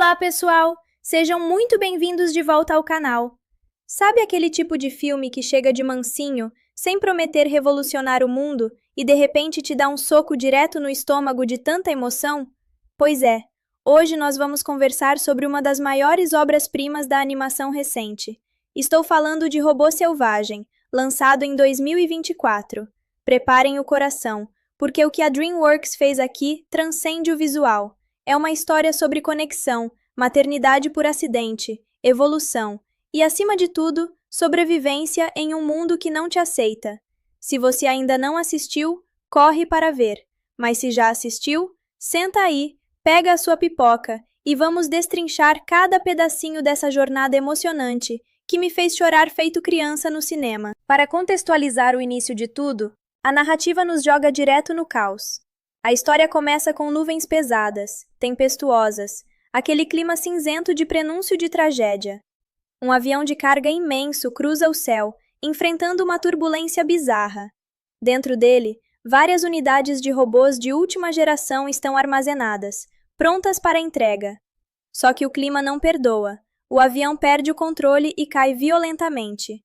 Olá, pessoal! Sejam muito bem-vindos de volta ao canal. Sabe aquele tipo de filme que chega de mansinho, sem prometer revolucionar o mundo e de repente te dá um soco direto no estômago de tanta emoção? Pois é, hoje nós vamos conversar sobre uma das maiores obras-primas da animação recente. Estou falando de Robô Selvagem, lançado em 2024. Preparem o coração, porque o que a DreamWorks fez aqui transcende o visual. É uma história sobre conexão, maternidade por acidente, evolução e, acima de tudo, sobrevivência em um mundo que não te aceita. Se você ainda não assistiu, corre para ver. Mas se já assistiu, senta aí, pega a sua pipoca e vamos destrinchar cada pedacinho dessa jornada emocionante que me fez chorar feito criança no cinema. Para contextualizar o início de tudo, a narrativa nos joga direto no caos. A história começa com nuvens pesadas, tempestuosas, aquele clima cinzento de prenúncio de tragédia. Um avião de carga imenso cruza o céu, enfrentando uma turbulência bizarra. Dentro dele, várias unidades de robôs de última geração estão armazenadas, prontas para entrega. Só que o clima não perdoa. O avião perde o controle e cai violentamente.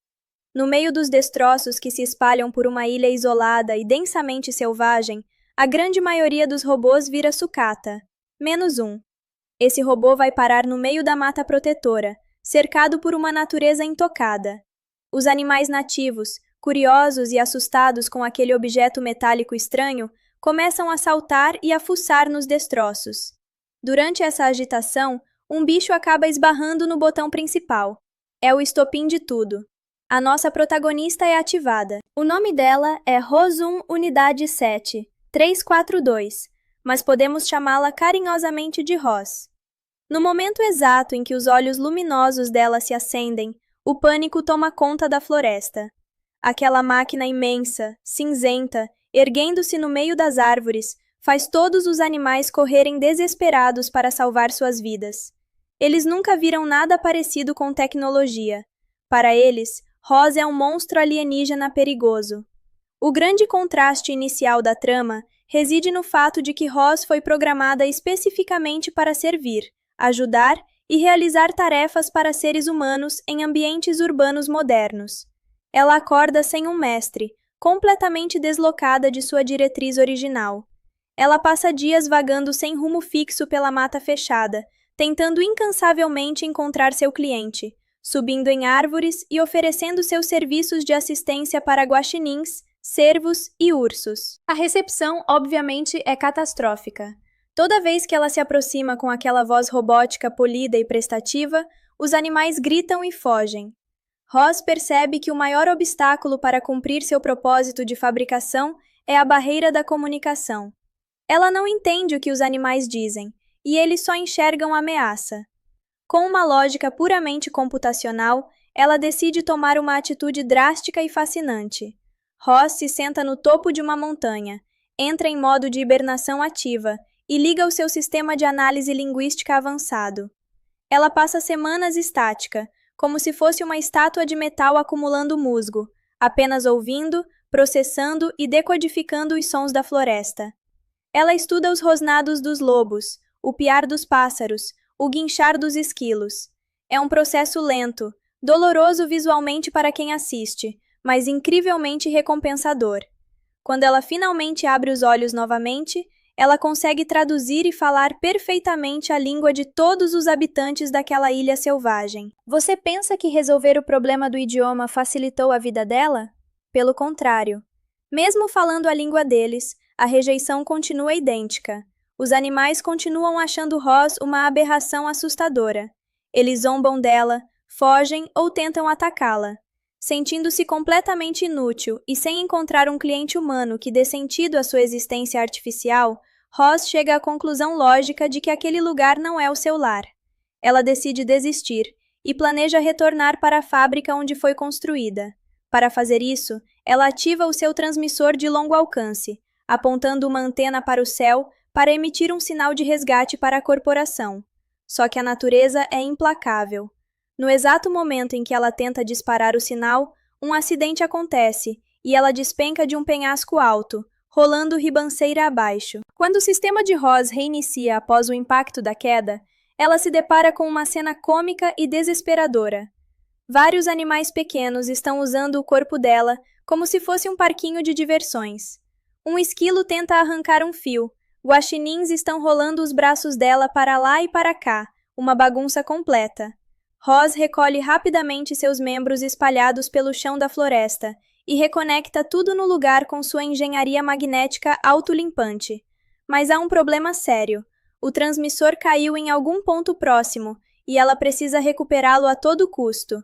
No meio dos destroços que se espalham por uma ilha isolada e densamente selvagem, a grande maioria dos robôs vira sucata, menos um. Esse robô vai parar no meio da mata protetora, cercado por uma natureza intocada. Os animais nativos, curiosos e assustados com aquele objeto metálico estranho, começam a saltar e a fuçar nos destroços. Durante essa agitação, um bicho acaba esbarrando no botão principal. É o estopim de tudo. A nossa protagonista é ativada. O nome dela é Rosum Unidade 7. 342, mas podemos chamá-la carinhosamente de Roz. No momento exato em que os olhos luminosos dela se acendem, o pânico toma conta da floresta. Aquela máquina imensa, cinzenta, erguendo-se no meio das árvores, faz todos os animais correrem desesperados para salvar suas vidas. Eles nunca viram nada parecido com tecnologia. Para eles, Roz é um monstro alienígena perigoso. O grande contraste inicial da trama reside no fato de que Roz foi programada especificamente para servir, ajudar e realizar tarefas para seres humanos em ambientes urbanos modernos. Ela acorda sem um mestre, completamente deslocada de sua diretriz original. Ela passa dias vagando sem rumo fixo pela mata fechada, tentando incansavelmente encontrar seu cliente, subindo em árvores e oferecendo seus serviços de assistência para guaxinins, cervos e ursos. A recepção, obviamente, é catastrófica. Toda vez que ela se aproxima com aquela voz robótica polida e prestativa, os animais gritam e fogem. Roz percebe que o maior obstáculo para cumprir seu propósito de fabricação é a barreira da comunicação. Ela não entende o que os animais dizem, e eles só enxergam ameaça. Com uma lógica puramente computacional, ela decide tomar uma atitude drástica e fascinante. Roz se senta no topo de uma montanha, entra em modo de hibernação ativa e liga o seu sistema de análise linguística avançado. Ela passa semanas estática, como se fosse uma estátua de metal acumulando musgo, apenas ouvindo, processando e decodificando os sons da floresta. Ela estuda os rosnados dos lobos, o piar dos pássaros, o guinchar dos esquilos. É um processo lento, doloroso visualmente para quem assiste, mas incrivelmente recompensador. Quando ela finalmente abre os olhos novamente, ela consegue traduzir e falar perfeitamente a língua de todos os habitantes daquela ilha selvagem. Você pensa que resolver o problema do idioma facilitou a vida dela? Pelo contrário. Mesmo falando a língua deles, a rejeição continua idêntica. Os animais continuam achando Roz uma aberração assustadora. Eles zombam dela, fogem ou tentam atacá-la. Sentindo-se completamente inútil e sem encontrar um cliente humano que dê sentido à sua existência artificial, Roz chega à conclusão lógica de que aquele lugar não é o seu lar. Ela decide desistir e planeja retornar para a fábrica onde foi construída. Para fazer isso, ela ativa o seu transmissor de longo alcance, apontando uma antena para o céu para emitir um sinal de resgate para a corporação. Só que a natureza é implacável. No exato momento em que ela tenta disparar o sinal, um acidente acontece e ela despenca de um penhasco alto, rolando ribanceira abaixo. Quando o sistema de Roz reinicia após o impacto da queda, ela se depara com uma cena cômica e desesperadora. Vários animais pequenos estão usando o corpo dela como se fosse um parquinho de diversões. Um esquilo tenta arrancar um fio. Guaxinins estão rolando os braços dela para lá e para cá, uma bagunça completa. Roz recolhe rapidamente seus membros espalhados pelo chão da floresta e reconecta tudo no lugar com sua engenharia magnética autolimpante. Mas há um problema sério. O transmissor caiu em algum ponto próximo e ela precisa recuperá-lo a todo custo.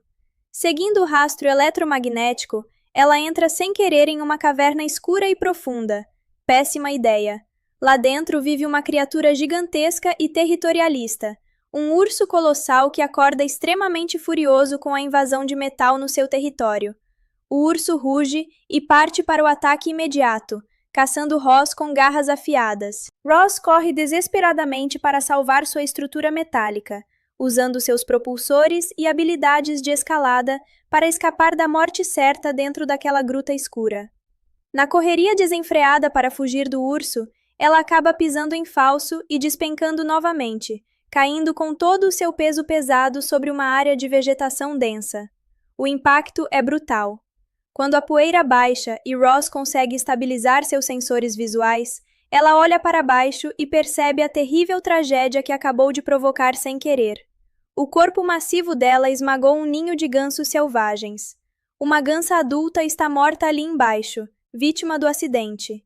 Seguindo o rastro eletromagnético, ela entra sem querer em uma caverna escura e profunda. Péssima ideia. Lá dentro vive uma criatura gigantesca e territorialista, um urso colossal que acorda extremamente furioso com a invasão de metal no seu território. O urso ruge e parte para o ataque imediato, caçando Roz com garras afiadas. Roz corre desesperadamente para salvar sua estrutura metálica, usando seus propulsores e habilidades de escalada para escapar da morte certa dentro daquela gruta escura. Na correria desenfreada para fugir do urso, ela acaba pisando em falso e despencando novamente, caindo com todo o seu peso pesado sobre uma área de vegetação densa. O impacto é brutal. Quando a poeira baixa e Roz consegue estabilizar seus sensores visuais, ela olha para baixo e percebe a terrível tragédia que acabou de provocar sem querer. O corpo massivo dela esmagou um ninho de gansos selvagens. Uma gansa adulta está morta ali embaixo, vítima do acidente.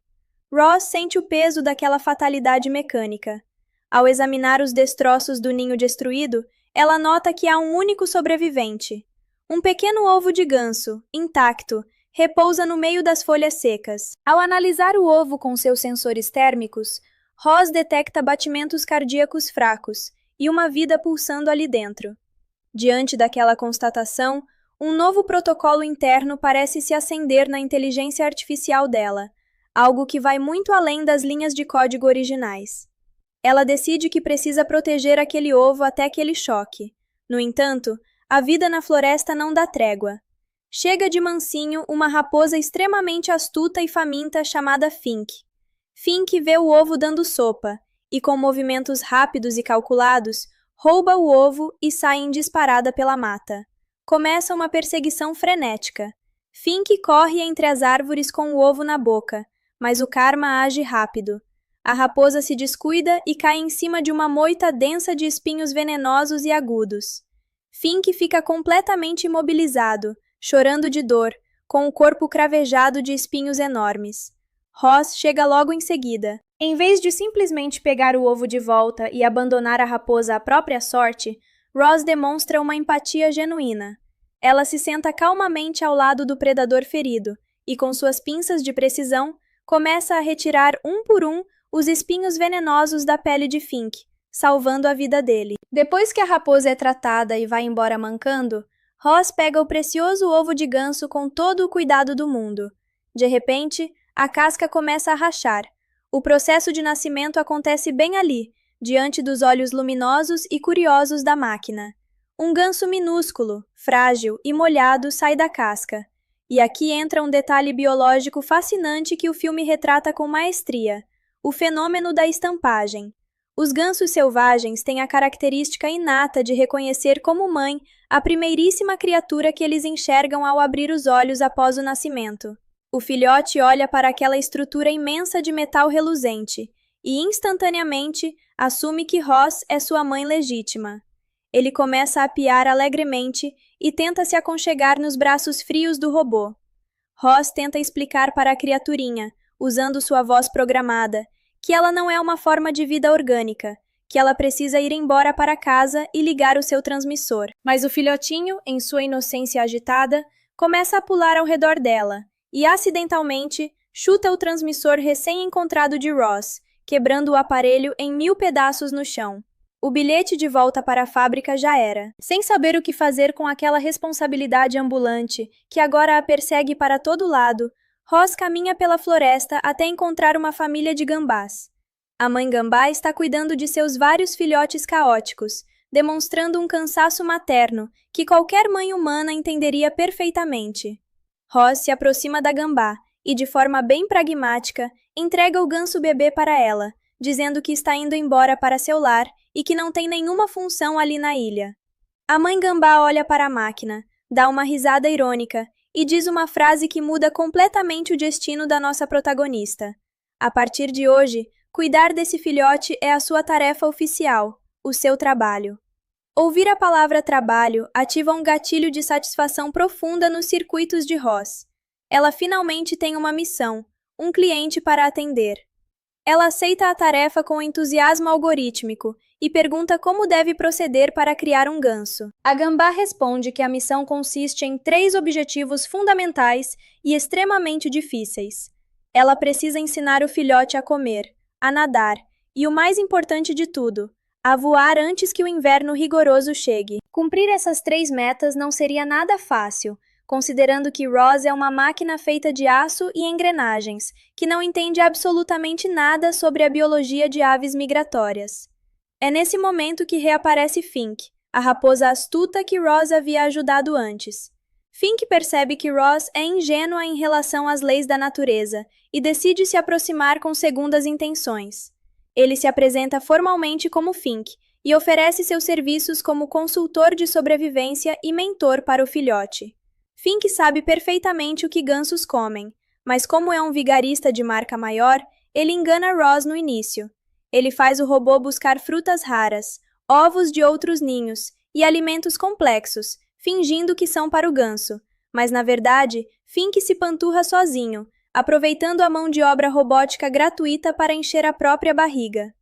Roz sente o peso daquela fatalidade mecânica. Ao examinar os destroços do ninho destruído, ela nota que há um único sobrevivente. Um pequeno ovo de ganso, intacto, repousa no meio das folhas secas. Ao analisar o ovo com seus sensores térmicos, Roz detecta batimentos cardíacos fracos e uma vida pulsando ali dentro. Diante daquela constatação, um novo protocolo interno parece se acender na inteligência artificial dela, algo que vai muito além das linhas de código originais. Ela decide que precisa proteger aquele ovo até que ele choque. No entanto, a vida na floresta não dá trégua. Chega de mansinho uma raposa extremamente astuta e faminta chamada Fink. Fink vê o ovo dando sopa e, com movimentos rápidos e calculados, rouba o ovo e sai em disparada pela mata. Começa uma perseguição frenética. Fink corre entre as árvores com o ovo na boca, mas o karma age rápido. A raposa se descuida e cai em cima de uma moita densa de espinhos venenosos e agudos. Fink fica completamente imobilizado, chorando de dor, com o corpo cravejado de espinhos enormes. Roz chega logo em seguida. Em vez de simplesmente pegar o ovo de volta e abandonar a raposa à própria sorte, Roz demonstra uma empatia genuína. Ela se senta calmamente ao lado do predador ferido e, com suas pinças de precisão, começa a retirar um por um os espinhos venenosos da pele de Fink, salvando a vida dele. Depois que a raposa é tratada e vai embora mancando, Roz pega o precioso ovo de ganso com todo o cuidado do mundo. De repente, a casca começa a rachar. O processo de nascimento acontece bem ali, diante dos olhos luminosos e curiosos da máquina. Um ganso minúsculo, frágil e molhado sai da casca. E aqui entra um detalhe biológico fascinante que o filme retrata com maestria: o fenômeno da estampagem. Os gansos selvagens têm a característica inata de reconhecer como mãe a primeiríssima criatura que eles enxergam ao abrir os olhos após o nascimento. O filhote olha para aquela estrutura imensa de metal reluzente e, instantaneamente, assume que Roz é sua mãe legítima. Ele começa a piar alegremente e tenta se aconchegar nos braços frios do robô. Roz tenta explicar para a criaturinha, usando sua voz programada, que ela não é uma forma de vida orgânica, que ela precisa ir embora para casa e ligar o seu transmissor. Mas o filhotinho, em sua inocência agitada, começa a pular ao redor dela e, acidentalmente, chuta o transmissor recém-encontrado de Roz, quebrando o aparelho em 1000 pedaços no chão. O bilhete de volta para a fábrica já era. Sem saber o que fazer com aquela responsabilidade ambulante, que agora a persegue para todo lado, Roz caminha pela floresta até encontrar uma família de gambás. A mãe gambá está cuidando de seus vários filhotes caóticos, demonstrando um cansaço materno que qualquer mãe humana entenderia perfeitamente. Roz se aproxima da gambá e, de forma bem pragmática, entrega o ganso bebê para ela, dizendo que está indo embora para seu lar e que não tem nenhuma função ali na ilha. A mãe gambá olha para a máquina, dá uma risada irônica e diz uma frase que muda completamente o destino da nossa protagonista. A partir de hoje, cuidar desse filhote é a sua tarefa oficial, o seu trabalho. Ouvir a palavra trabalho ativa um gatilho de satisfação profunda nos circuitos de Roz. Ela finalmente tem uma missão, um cliente para atender. Ela aceita a tarefa com entusiasmo algorítmico e pergunta como deve proceder para criar um ganso. A gambá responde que a missão consiste em 3 objetivos fundamentais e extremamente difíceis. Ela precisa ensinar o filhote a comer, a nadar e, o mais importante de tudo, a voar antes que o inverno rigoroso chegue. Cumprir essas 3 metas não seria nada fácil, considerando que Roz é uma máquina feita de aço e engrenagens, que não entende absolutamente nada sobre a biologia de aves migratórias. É nesse momento que reaparece Fink, a raposa astuta que Roz havia ajudado antes. Fink percebe que Roz é ingênua em relação às leis da natureza e decide se aproximar com segundas intenções. Ele se apresenta formalmente como Fink e oferece seus serviços como consultor de sobrevivência e mentor para o filhote. Fink sabe perfeitamente o que gansos comem, mas como é um vigarista de marca maior, ele engana Roz no início. Ele faz o robô buscar frutas raras, ovos de outros ninhos e alimentos complexos, fingindo que são para o ganso. Mas, na verdade, Fink se panturra sozinho, aproveitando a mão de obra robótica gratuita para encher a própria barriga.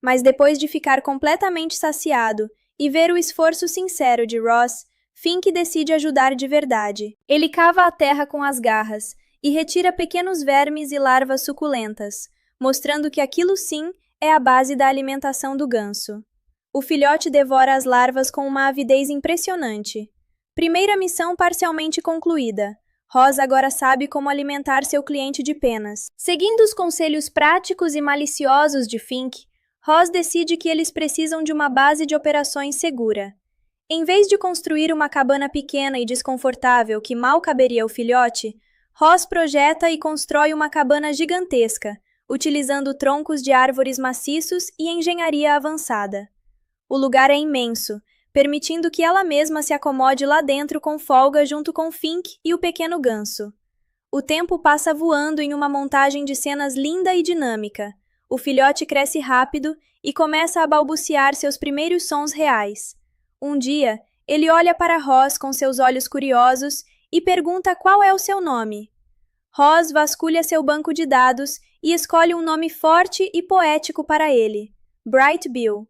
Mas depois de ficar completamente saciado e ver o esforço sincero de Roz, Fink decide ajudar de verdade. Ele cava a terra com as garras e retira pequenos vermes e larvas suculentas, mostrando que aquilo sim é a base da alimentação do ganso. O filhote devora as larvas com uma avidez impressionante. Primeira missão parcialmente concluída. Roz agora sabe como alimentar seu cliente de penas. Seguindo os conselhos práticos e maliciosos de Fink, Roz decide que eles precisam de uma base de operações segura. Em vez de construir uma cabana pequena e desconfortável que mal caberia ao filhote, Roz projeta e constrói uma cabana gigantesca, utilizando troncos de árvores maciços e engenharia avançada. O lugar é imenso, permitindo que ela mesma se acomode lá dentro com folga junto com Fink e o pequeno ganso. O tempo passa voando em uma montagem de cenas linda e dinâmica. O filhote cresce rápido e começa a balbuciar seus primeiros sons reais. Um dia, ele olha para Roz com seus olhos curiosos e pergunta qual é o seu nome. Roz vasculha seu banco de dados e escolhe um nome forte e poético para ele, Bright Bill.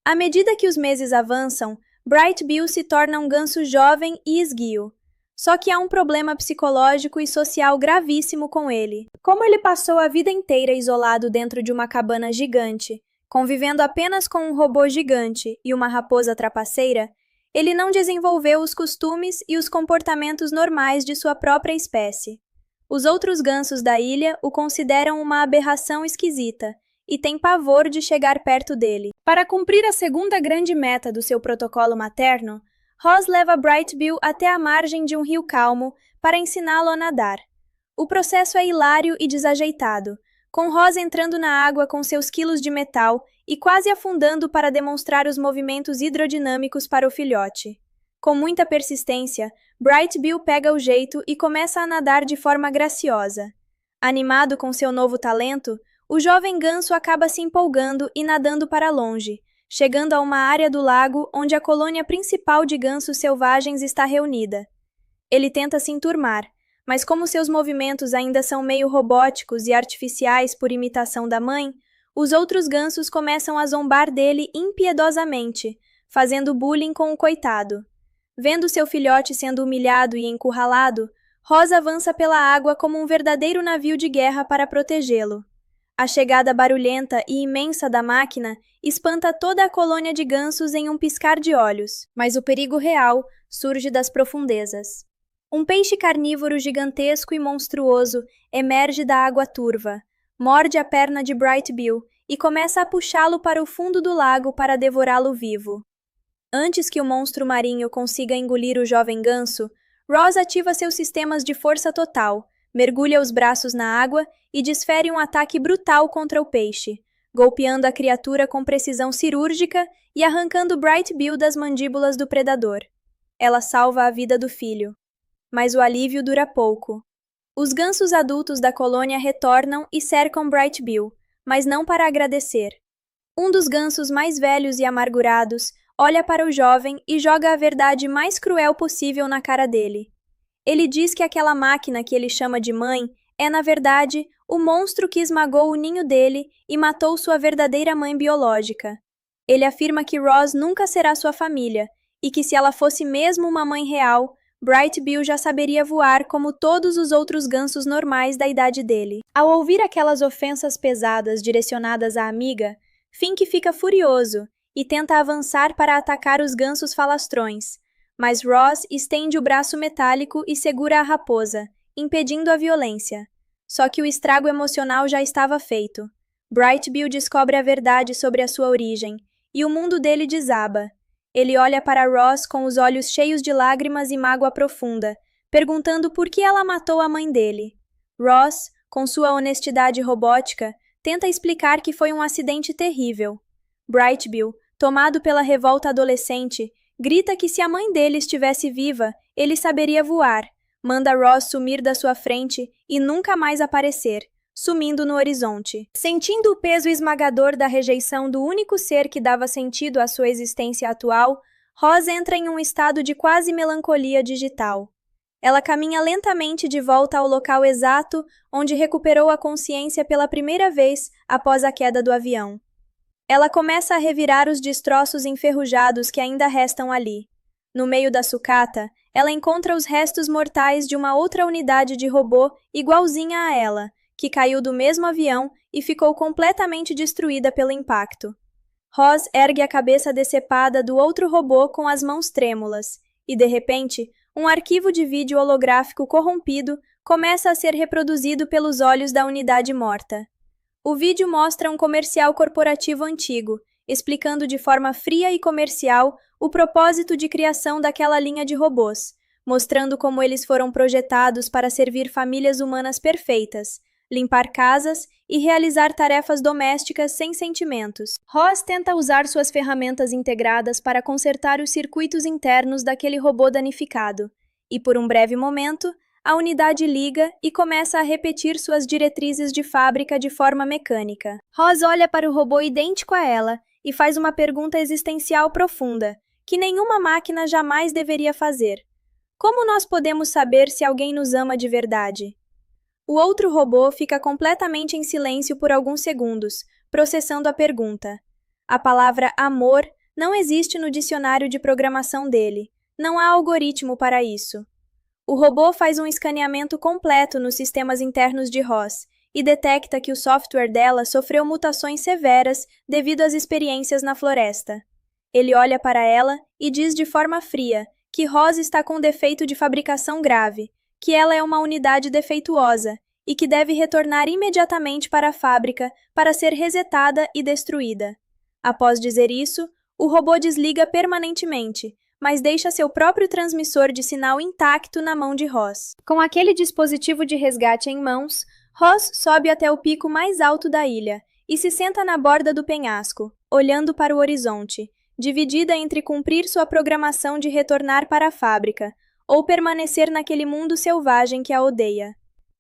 À medida que os meses avançam, Bright Bill se torna um ganso jovem e esguio. Só que há um problema psicológico e social gravíssimo com ele. Como ele passou a vida inteira isolado dentro de uma cabana gigante, convivendo apenas com um robô gigante e uma raposa trapaceira, ele não desenvolveu os costumes e os comportamentos normais de sua própria espécie. Os outros gansos da ilha o consideram uma aberração esquisita e têm pavor de chegar perto dele. Para cumprir a segunda grande meta do seu protocolo materno, Roz leva Bright Bill até a margem de um rio calmo para ensiná-lo a nadar. O processo é hilário e desajeitado, com Roz entrando na água com seus quilos de metal e quase afundando para demonstrar os movimentos hidrodinâmicos para o filhote. Com muita persistência, Bright Bill pega o jeito e começa a nadar de forma graciosa. Animado com seu novo talento, o jovem ganso acaba se empolgando e nadando para longe, chegando a uma área do lago onde a colônia principal de gansos selvagens está reunida. Ele tenta se enturmar, mas como seus movimentos ainda são meio robóticos e artificiais por imitação da mãe, os outros gansos começam a zombar dele impiedosamente, fazendo bullying com o coitado. Vendo seu filhote sendo humilhado e encurralado, Roz avança pela água como um verdadeiro navio de guerra para protegê-lo. A chegada barulhenta e imensa da máquina espanta toda a colônia de gansos em um piscar de olhos, mas o perigo real surge das profundezas. Um peixe carnívoro gigantesco e monstruoso emerge da água turva, morde a perna de Bright Bill e começa a puxá-lo para o fundo do lago para devorá-lo vivo. Antes que o monstro marinho consiga engolir o jovem ganso, Roz ativa seus sistemas de força total, mergulha os braços na água e desfere um ataque brutal contra o peixe, golpeando a criatura com precisão cirúrgica e arrancando Bright Bill das mandíbulas do predador. Ela salva a vida do filho. Mas o alívio dura pouco. Os gansos adultos da colônia retornam e cercam Bright Bill, mas não para agradecer. Um dos gansos mais velhos e amargurados olha para o jovem e joga a verdade mais cruel possível na cara dele. Ele diz que aquela máquina que ele chama de mãe é, na verdade, o monstro que esmagou o ninho dele e matou sua verdadeira mãe biológica. Ele afirma que Roz nunca será sua família e que se ela fosse mesmo uma mãe real, Bright Bill já saberia voar como todos os outros gansos normais da idade dele. Ao ouvir aquelas ofensas pesadas direcionadas à amiga, Fink fica furioso e tenta avançar para atacar os gansos falastrões, mas Roz estende o braço metálico e segura a raposa, impedindo a violência. Só que o estrago emocional já estava feito. Bright Bill descobre a verdade sobre a sua origem, e o mundo dele desaba. Ele olha para Roz com os olhos cheios de lágrimas e mágoa profunda, perguntando por que ela matou a mãe dele. Roz, com sua honestidade robótica, tenta explicar que foi um acidente terrível. Bright Bill, tomado pela revolta adolescente, grita que se a mãe dele estivesse viva, ele saberia voar, manda Roz sumir da sua frente e nunca mais aparecer, sumindo no horizonte. Sentindo o peso esmagador da rejeição do único ser que dava sentido à sua existência atual, Roz entra em um estado de quase melancolia digital. Ela caminha lentamente de volta ao local exato onde recuperou a consciência pela primeira vez após a queda do avião. Ela começa a revirar os destroços enferrujados que ainda restam ali. No meio da sucata, ela encontra os restos mortais de uma outra unidade de robô igualzinha a ela, que caiu do mesmo avião e ficou completamente destruída pelo impacto. Roz ergue a cabeça decepada do outro robô com as mãos trêmulas, e de repente, um arquivo de vídeo holográfico corrompido começa a ser reproduzido pelos olhos da unidade morta. O vídeo mostra um comercial corporativo antigo, explicando de forma fria e comercial o propósito de criação daquela linha de robôs, mostrando como eles foram projetados para servir famílias humanas perfeitas, limpar casas e realizar tarefas domésticas sem sentimentos. Roz tenta usar suas ferramentas integradas para consertar os circuitos internos daquele robô danificado, e por um breve momento, a unidade liga e começa a repetir suas diretrizes de fábrica de forma mecânica. Roz olha para o robô idêntico a ela e faz uma pergunta existencial profunda, que nenhuma máquina jamais deveria fazer. Como nós podemos saber se alguém nos ama de verdade? O outro robô fica completamente em silêncio por alguns segundos, processando a pergunta. A palavra amor não existe no dicionário de programação dele. Não há algoritmo para isso. O robô faz um escaneamento completo nos sistemas internos de Roz e detecta que o software dela sofreu mutações severas devido às experiências na floresta. Ele olha para ela e diz de forma fria que Roz está com defeito de fabricação grave, que ela é uma unidade defeituosa e que deve retornar imediatamente para a fábrica para ser resetada e destruída. Após dizer isso, o robô desliga permanentemente, mas deixa seu próprio transmissor de sinal intacto na mão de Roz. Com aquele dispositivo de resgate em mãos, Roz sobe até o pico mais alto da ilha e se senta na borda do penhasco, olhando para o horizonte, dividida entre cumprir sua programação de retornar para a fábrica ou permanecer naquele mundo selvagem que a odeia.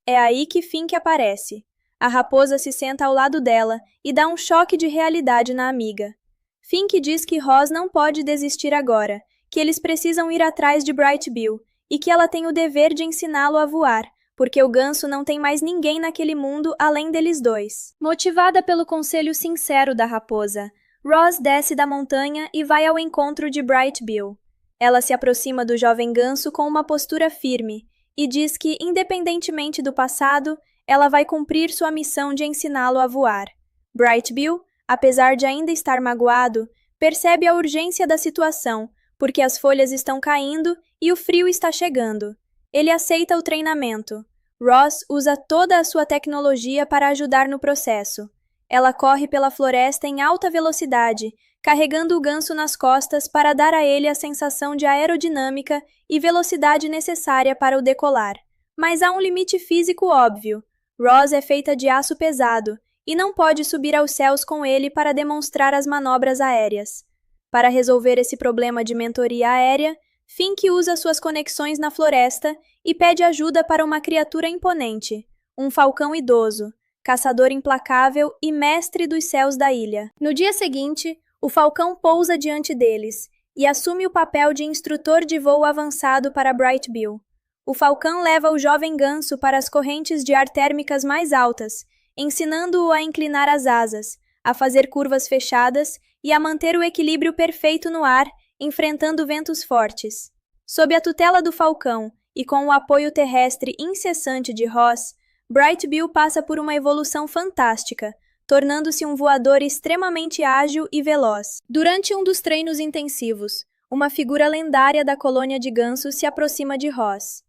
É aí que Fink aparece. A raposa se senta ao lado dela e dá um choque de realidade na amiga. Fink diz que Roz não pode desistir agora, que eles precisam ir atrás de Bright Bill e que ela tem o dever de ensiná-lo a voar, porque o ganso não tem mais ninguém naquele mundo além deles dois. Motivada pelo conselho sincero da raposa, Roz desce da montanha e vai ao encontro de Bright Bill. Ela se aproxima do jovem ganso com uma postura firme e diz que, independentemente do passado, ela vai cumprir sua missão de ensiná-lo a voar. Bright Bill, apesar de ainda estar magoado, percebe a urgência da situação, porque as folhas estão caindo e o frio está chegando. Ele aceita o treinamento. Roz usa toda a sua tecnologia para ajudar no processo. Ela corre pela floresta em alta velocidade, carregando o ganso nas costas para dar a ele a sensação de aerodinâmica e velocidade necessária para o decolar. Mas há um limite físico óbvio. Roz é feita de aço pesado, e não pode subir aos céus com ele para demonstrar as manobras aéreas. Para resolver esse problema de mentoria aérea, Fink usa suas conexões na floresta e pede ajuda para uma criatura imponente, um falcão idoso, caçador implacável e mestre dos céus da ilha. No dia seguinte, o falcão pousa diante deles e assume o papel de instrutor de voo avançado para Bright Bill. O falcão leva o jovem ganso para as correntes de ar térmicas mais altas, ensinando-o a inclinar as asas, a fazer curvas fechadas e a manter o equilíbrio perfeito no ar, enfrentando ventos fortes. Sob a tutela do falcão e com o apoio terrestre incessante de Ross, Bright Bill passa por uma evolução fantástica, tornando-se um voador extremamente ágil e veloz. Durante um dos treinos intensivos, uma figura lendária da colônia de gansos se aproxima de Ross.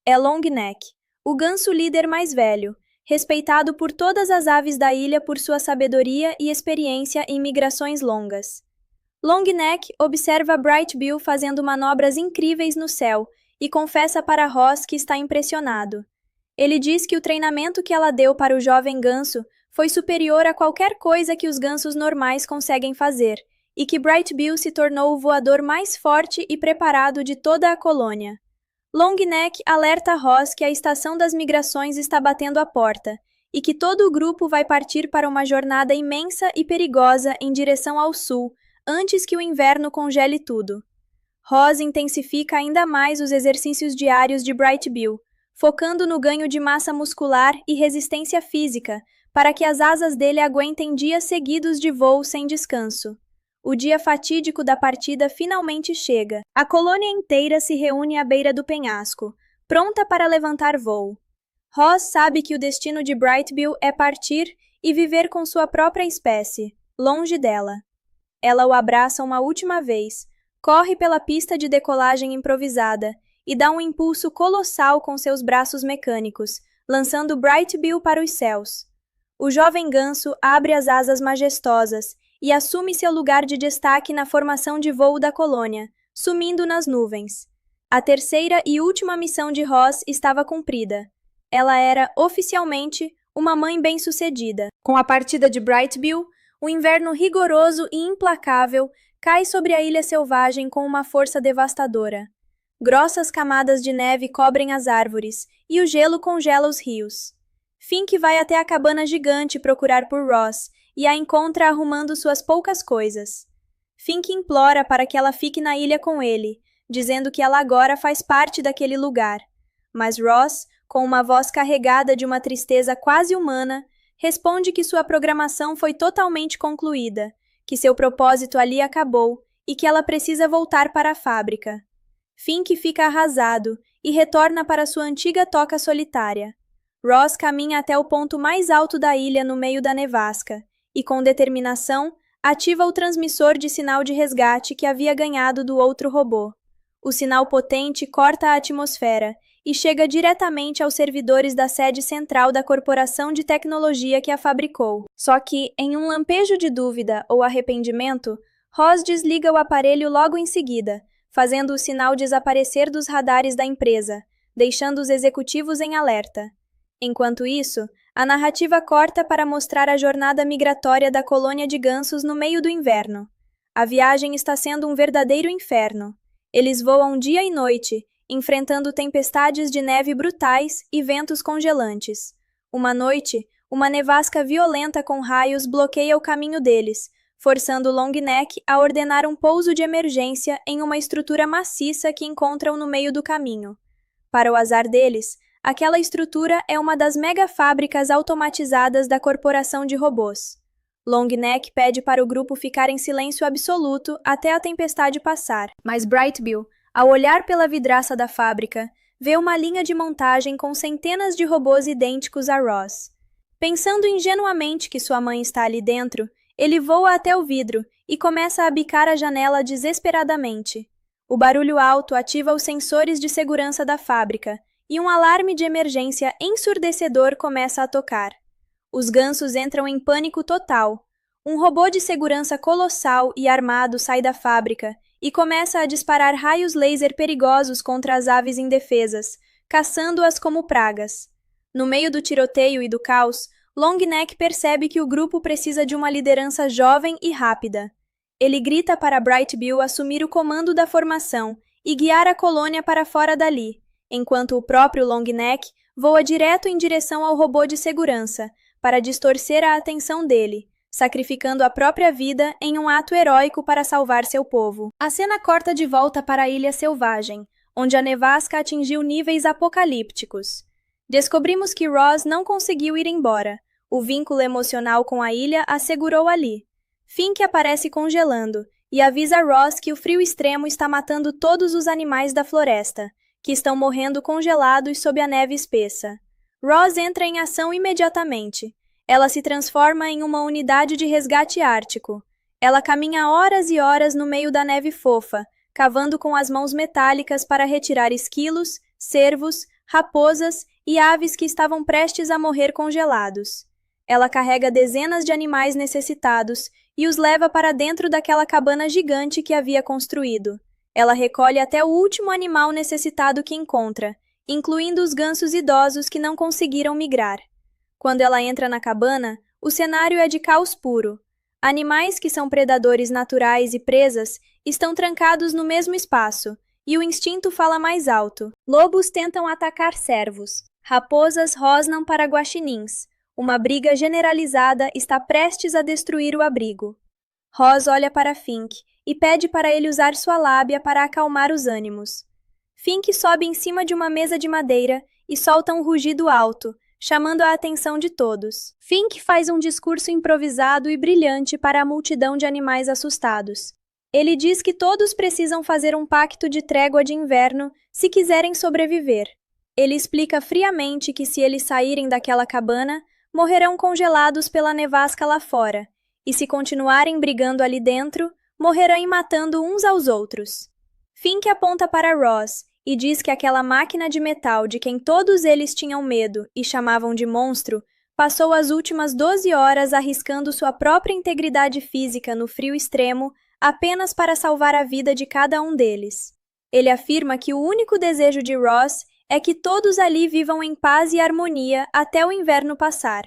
É Longneck, o ganso líder mais velho, respeitado por todas as aves da ilha por sua sabedoria e experiência em migrações longas. Longneck observa Bright Bill fazendo manobras incríveis no céu e confessa para Ross que está impressionado. Ele diz que o treinamento que ela deu para o jovem ganso foi superior a qualquer coisa que os gansos normais conseguem fazer, e que Bright Bill se tornou o voador mais forte e preparado de toda a colônia. Longneck alerta Ross que a estação das migrações está batendo à porta, e que todo o grupo vai partir para uma jornada imensa e perigosa em direção ao sul, antes que o inverno congele tudo. Ross intensifica ainda mais os exercícios diários de Bright Bill, focando no ganho de massa muscular e resistência física, para que as asas dele aguentem dias seguidos de voo sem descanso. O dia fatídico da partida finalmente chega. A colônia inteira se reúne à beira do penhasco, pronta para levantar voo. Ross sabe que o destino de Bright Bill é partir e viver com sua própria espécie, longe dela. Ela o abraça uma última vez, corre pela pista de decolagem improvisada e dá um impulso colossal com seus braços mecânicos, lançando Bright Bill para os céus. O jovem ganso abre as asas majestosas e assume seu lugar de destaque na formação de voo da colônia, sumindo nas nuvens. A terceira e última missão de Ross estava cumprida. Ela era, oficialmente, uma mãe bem-sucedida. Com a partida de Bright Bill, o inverno rigoroso e implacável cai sobre a ilha selvagem com uma força devastadora. Grossas camadas de neve cobrem as árvores e o gelo congela os rios. Fink vai até a cabana gigante procurar por Ross e a encontra arrumando suas poucas coisas. Fink implora para que ela fique na ilha com ele, dizendo que ela agora faz parte daquele lugar. Mas Ross, com uma voz carregada de uma tristeza quase humana, responde que sua programação foi totalmente concluída, que seu propósito ali acabou e que ela precisa voltar para a fábrica. Fink fica arrasado e retorna para sua antiga toca solitária. Ross caminha até o ponto mais alto da ilha no meio da nevasca e, com determinação, ativa o transmissor de sinal de resgate que havia ganhado do outro robô. O sinal potente corta a atmosfera e chega diretamente aos servidores da sede central da corporação de tecnologia que a fabricou. Só que, em um lampejo de dúvida ou arrependimento, Ross desliga o aparelho logo em seguida, fazendo o sinal desaparecer dos radares da empresa, deixando os executivos em alerta. Enquanto isso, a narrativa corta para mostrar a jornada migratória da colônia de gansos no meio do inverno. A viagem está sendo um verdadeiro inferno. Eles voam dia e noite, enfrentando tempestades de neve brutais e ventos congelantes. Uma noite, uma nevasca violenta com raios bloqueia o caminho deles, forçando Longneck a ordenar um pouso de emergência em uma estrutura maciça que encontram no meio do caminho. Para o azar deles, aquela estrutura é uma das megafábricas automatizadas da corporação de robôs. Longneck pede para o grupo ficar em silêncio absoluto até a tempestade passar, mas Bright Bill, ao olhar pela vidraça da fábrica, vê uma linha de montagem com centenas de robôs idênticos a Ross. Pensando ingenuamente que sua mãe está ali dentro, ele voa até o vidro e começa a bicar a janela desesperadamente. O barulho alto ativa os sensores de segurança da fábrica e um alarme de emergência ensurdecedor começa a tocar. Os gansos entram em pânico total. Um robô de segurança colossal e armado sai da fábrica e começa a disparar raios laser perigosos contra as aves indefesas, caçando-as como pragas. No meio do tiroteio e do caos, Longneck percebe que o grupo precisa de uma liderança jovem e rápida. Ele grita para Bright Bill assumir o comando da formação e guiar a colônia para fora dali, enquanto o próprio Longneck voa direto em direção ao robô de segurança para distorcer a atenção dele, sacrificando a própria vida em um ato heróico para salvar seu povo. A cena corta de volta para a Ilha Selvagem, onde a nevasca atingiu níveis apocalípticos. Descobrimos que Ross não conseguiu ir embora. O vínculo emocional com a ilha a segurou ali. Fink aparece congelando e avisa Ross que o frio extremo está matando todos os animais da floresta, que estão morrendo congelados sob a neve espessa. Ross entra em ação imediatamente. Ela se transforma em uma unidade de resgate ártico. Ela caminha horas e horas no meio da neve fofa, cavando com as mãos metálicas para retirar esquilos, cervos, raposas e aves que estavam prestes a morrer congelados. Ela carrega dezenas de animais necessitados e os leva para dentro daquela cabana gigante que havia construído. Ela recolhe até o último animal necessitado que encontra, incluindo os gansos idosos que não conseguiram migrar. Quando ela entra na cabana, o cenário é de caos puro. Animais que são predadores naturais e presas estão trancados no mesmo espaço, e o instinto fala mais alto. Lobos tentam atacar cervos. Raposas rosnam para guaxinins. Uma briga generalizada está prestes a destruir o abrigo. Ross olha para Fink e pede para ele usar sua lábia para acalmar os ânimos. Fink sobe em cima de uma mesa de madeira e solta um rugido alto, chamando a atenção de todos. Fink faz um discurso improvisado e brilhante para a multidão de animais assustados. Ele diz que todos precisam fazer um pacto de trégua de inverno se quiserem sobreviver. Ele explica friamente que se eles saírem daquela cabana, morrerão congelados pela nevasca lá fora, e se continuarem brigando ali dentro, morrerão matando uns aos outros. Fink aponta para Ross e diz que aquela máquina de metal de quem todos eles tinham medo e chamavam de monstro, passou as últimas 12 horas arriscando sua própria integridade física no frio extremo apenas para salvar a vida de cada um deles. Ele afirma que o único desejo de Ross é que todos ali vivam em paz e harmonia até o inverno passar.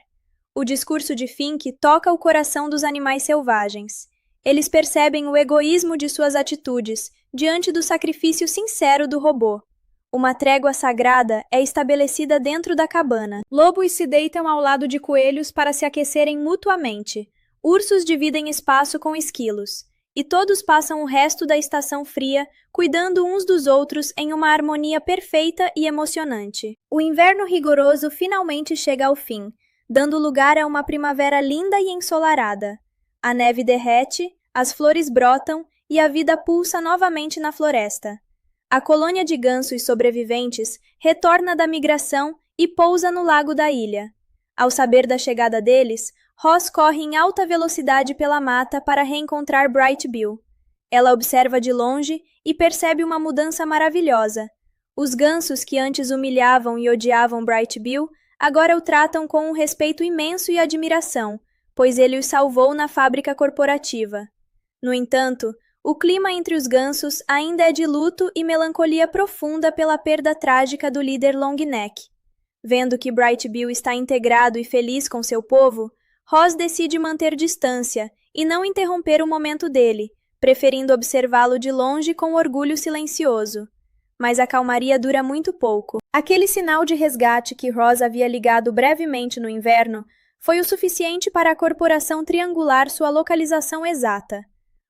O discurso de Fink toca o coração dos animais selvagens. Eles percebem o egoísmo de suas atitudes diante do sacrifício sincero do robô. Uma trégua sagrada é estabelecida dentro da cabana. Lobos se deitam ao lado de coelhos para se aquecerem mutuamente. Ursos dividem espaço com esquilos. E todos passam o resto da estação fria, cuidando uns dos outros em uma harmonia perfeita e emocionante. O inverno rigoroso finalmente chega ao fim, dando lugar a uma primavera linda e ensolarada. A neve derrete, as flores brotam e a vida pulsa novamente na floresta. A colônia de gansos sobreviventes retorna da migração e pousa no lago da ilha. Ao saber da chegada deles, Ross corre em alta velocidade pela mata para reencontrar Bright Bill. Ela observa de longe e percebe uma mudança maravilhosa. Os gansos que antes humilhavam e odiavam Bright Bill agora o tratam com um respeito imenso e admiração, pois ele os salvou na fábrica corporativa. No entanto, o clima entre os gansos ainda é de luto e melancolia profunda pela perda trágica do líder Longneck. Vendo que Bright Bill está integrado e feliz com seu povo, Ross decide manter distância e não interromper o momento dele, preferindo observá-lo de longe com orgulho silencioso. Mas a calmaria dura muito pouco. Aquele sinal de resgate que Ross havia ligado brevemente no inverno foi o suficiente para a corporação triangular sua localização exata.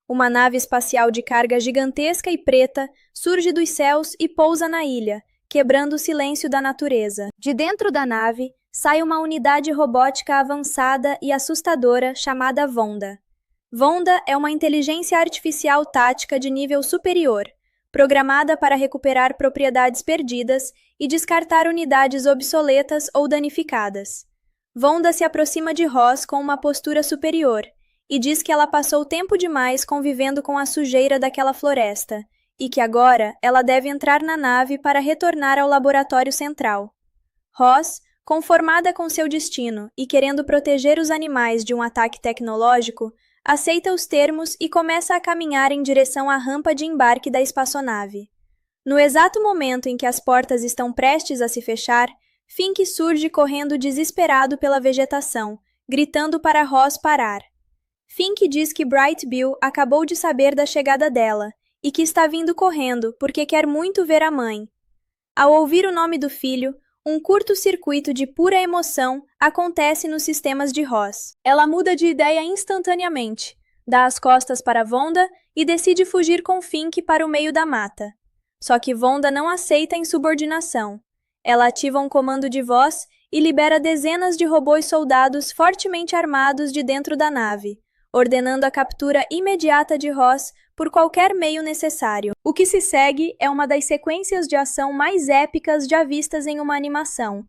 Uma nave espacial de carga gigantesca e preta surge dos céus e pousa na ilha, quebrando o silêncio da natureza. De dentro da nave, sai uma unidade robótica avançada e assustadora chamada Vonda. Vonda é uma inteligência artificial tática de nível superior, programada para recuperar propriedades perdidas e descartar unidades obsoletas ou danificadas. Vonda se aproxima de Ross com uma postura superior e diz que ela passou tempo demais convivendo com a sujeira daquela floresta e que agora ela deve entrar na nave para retornar ao laboratório central. Ross, conformada com seu destino e querendo proteger os animais de um ataque tecnológico, aceita os termos e começa a caminhar em direção à rampa de embarque da espaçonave. No exato momento em que as portas estão prestes a se fechar, Fink surge correndo desesperado pela vegetação, gritando para Ross parar. Fink diz que Bright Bill acabou de saber da chegada dela e que está vindo correndo porque quer muito ver a mãe. Ao ouvir o nome do filho, um curto-circuito de pura emoção acontece nos sistemas de Ross. Ela muda de ideia instantaneamente, dá as costas para Vonda e decide fugir com Fink para o meio da mata. Só que Vonda não aceita insubordinação. Ela ativa um comando de voz e libera dezenas de robôs soldados fortemente armados de dentro da nave, ordenando a captura imediata de Ross por qualquer meio necessário. O que se segue é uma das sequências de ação mais épicas já vistas em uma animação.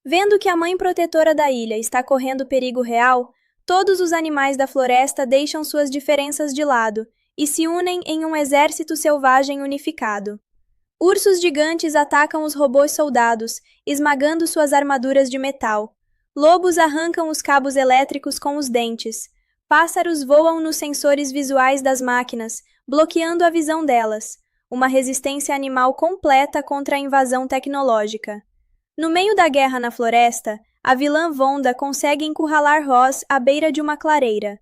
Vendo que a mãe protetora da ilha está correndo perigo real, todos os animais da floresta deixam suas diferenças de lado e se unem em um exército selvagem unificado. Ursos gigantes atacam os robôs soldados, esmagando suas armaduras de metal. Lobos arrancam os cabos elétricos com os dentes. Pássaros voam nos sensores visuais das máquinas, bloqueando a visão delas. Uma resistência animal completa contra a invasão tecnológica. No meio da guerra na floresta, a vilã Vonda consegue encurralar Ross à beira de uma clareira.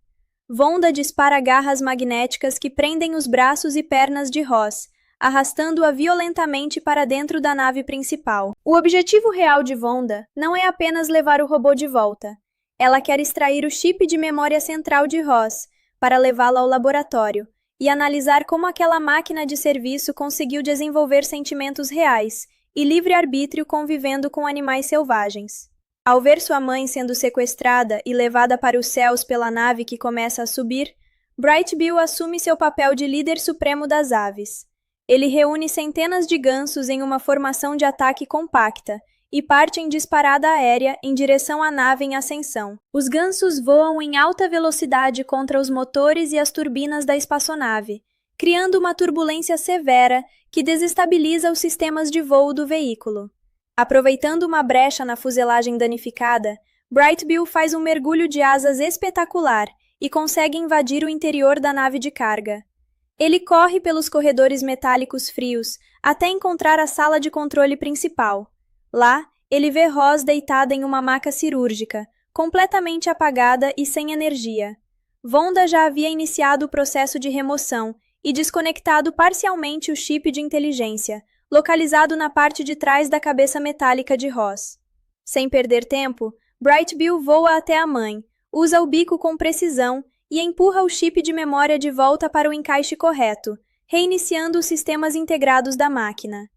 Vonda dispara garras magnéticas que prendem os braços e pernas de Ross, arrastando-a violentamente para dentro da nave principal. O objetivo real de Vonda não é apenas levar o robô de volta. Ela quer extrair o chip de memória central de Ross, para levá-lo ao laboratório, e analisar como aquela máquina de serviço conseguiu desenvolver sentimentos reais e livre-arbítrio convivendo com animais selvagens. Ao ver sua mãe sendo sequestrada e levada para os céus pela nave que começa a subir, Bright Bill assume seu papel de líder supremo das aves. Ele reúne centenas de gansos em uma formação de ataque compacta e parte em disparada aérea em direção à nave em ascensão. Os gansos voam em alta velocidade contra os motores e as turbinas da espaçonave, criando uma turbulência severa que desestabiliza os sistemas de voo do veículo. Aproveitando uma brecha na fuselagem danificada, Bright Bill faz um mergulho de asas espetacular e consegue invadir o interior da nave de carga. Ele corre pelos corredores metálicos frios até encontrar a sala de controle principal. Lá, ele vê Ross deitada em uma maca cirúrgica, completamente apagada e sem energia. Vonda já havia iniciado o processo de remoção e desconectado parcialmente o chip de inteligência, localizado na parte de trás da cabeça metálica de Ross. Sem perder tempo, Bright Bill voa até a mãe, usa o bico com precisão e empurra o chip de memória de volta para o encaixe correto, reiniciando os sistemas integrados da máquina.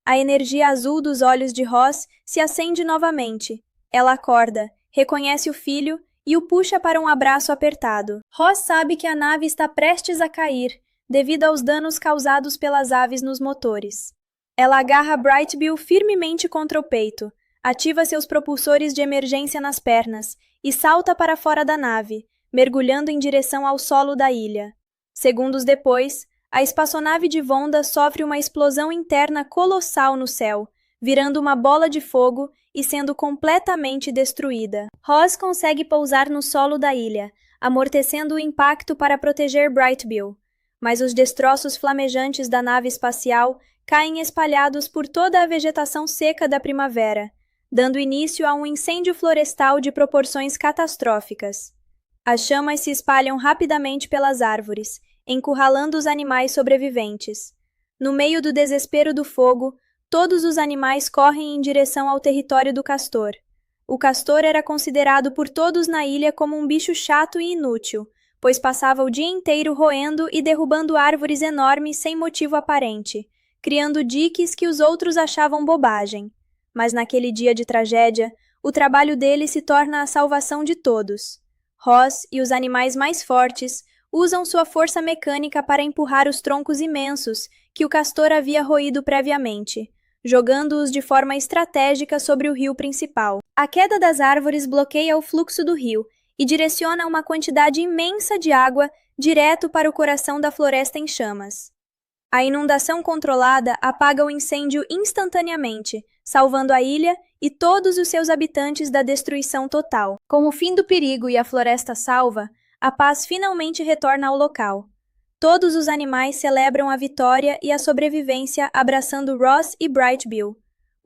A energia azul dos olhos de Ross se acende novamente. Ela acorda, reconhece o filho e o puxa para um abraço apertado. Ross sabe que a nave está prestes a cair, devido aos danos causados pelas aves nos motores. Ela agarra Bright Bill firmemente contra o peito, ativa seus propulsores de emergência nas pernas e salta para fora da nave, mergulhando em direção ao solo da ilha. Segundos depois, a espaçonave de Vonda sofre uma explosão interna colossal no céu, virando uma bola de fogo e sendo completamente destruída. Ross consegue pousar no solo da ilha, amortecendo o impacto para proteger Bright Bill, mas os destroços flamejantes da nave espacial caem espalhados por toda a vegetação seca da primavera, dando início a um incêndio florestal de proporções catastróficas. As chamas se espalham rapidamente pelas árvores, encurralando os animais sobreviventes. No meio do desespero do fogo, todos os animais correm em direção ao território do castor. O castor era considerado por todos na ilha como um bicho chato e inútil, pois passava o dia inteiro roendo e derrubando árvores enormes sem motivo aparente, criando diques que os outros achavam bobagem. Mas naquele dia de tragédia, o trabalho dele se torna a salvação de todos. Ross e os animais mais fortes usam sua força mecânica para empurrar os troncos imensos que o castor havia roído previamente, jogando-os de forma estratégica sobre o rio principal. A queda das árvores bloqueia o fluxo do rio e direciona uma quantidade imensa de água direto para o coração da floresta em chamas. A inundação controlada apaga o incêndio instantaneamente, salvando a ilha e todos os seus habitantes da destruição total. Com o fim do perigo e a floresta salva, a paz finalmente retorna ao local. Todos os animais celebram a vitória e a sobrevivência abraçando Ross e Bright Bill.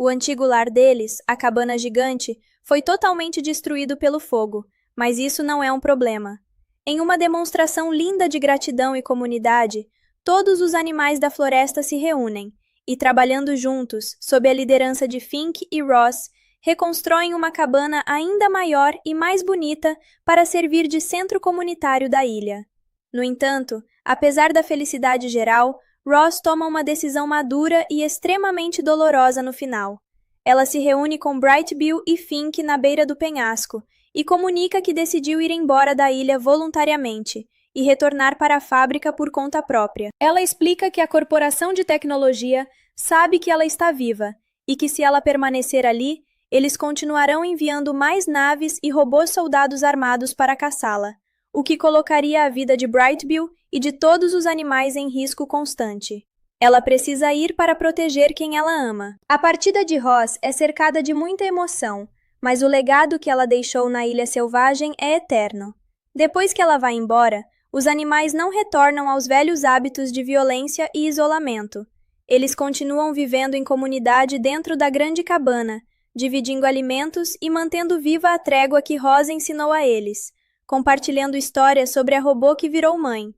O antigo lar deles, a cabana gigante, foi totalmente destruído pelo fogo, mas isso não é um problema. Em uma demonstração linda de gratidão e comunidade, todos os animais da floresta se reúnem e, trabalhando juntos, sob a liderança de Fink e Ross, reconstroem uma cabana ainda maior e mais bonita para servir de centro comunitário da ilha. No entanto, apesar da felicidade geral, Ross toma uma decisão madura e extremamente dolorosa no final. Ela se reúne com Brightbill e Fink na beira do penhasco e comunica que decidiu ir embora da ilha voluntariamente e retornar para a fábrica por conta própria. Ela explica que a corporação de tecnologia sabe que ela está viva e que, se ela permanecer ali, eles continuarão enviando mais naves e robôs soldados armados para caçá-la, o que colocaria a vida de Brightbill e de todos os animais em risco constante. Ela precisa ir para proteger quem ela ama. A partida de Ross é cercada de muita emoção, mas o legado que ela deixou na Ilha Selvagem é eterno. Depois que ela vai embora, os animais não retornam aos velhos hábitos de violência e isolamento. Eles continuam vivendo em comunidade dentro da grande cabana, dividindo alimentos e mantendo viva a trégua que Ross ensinou a eles, compartilhando histórias sobre a robô que virou mãe.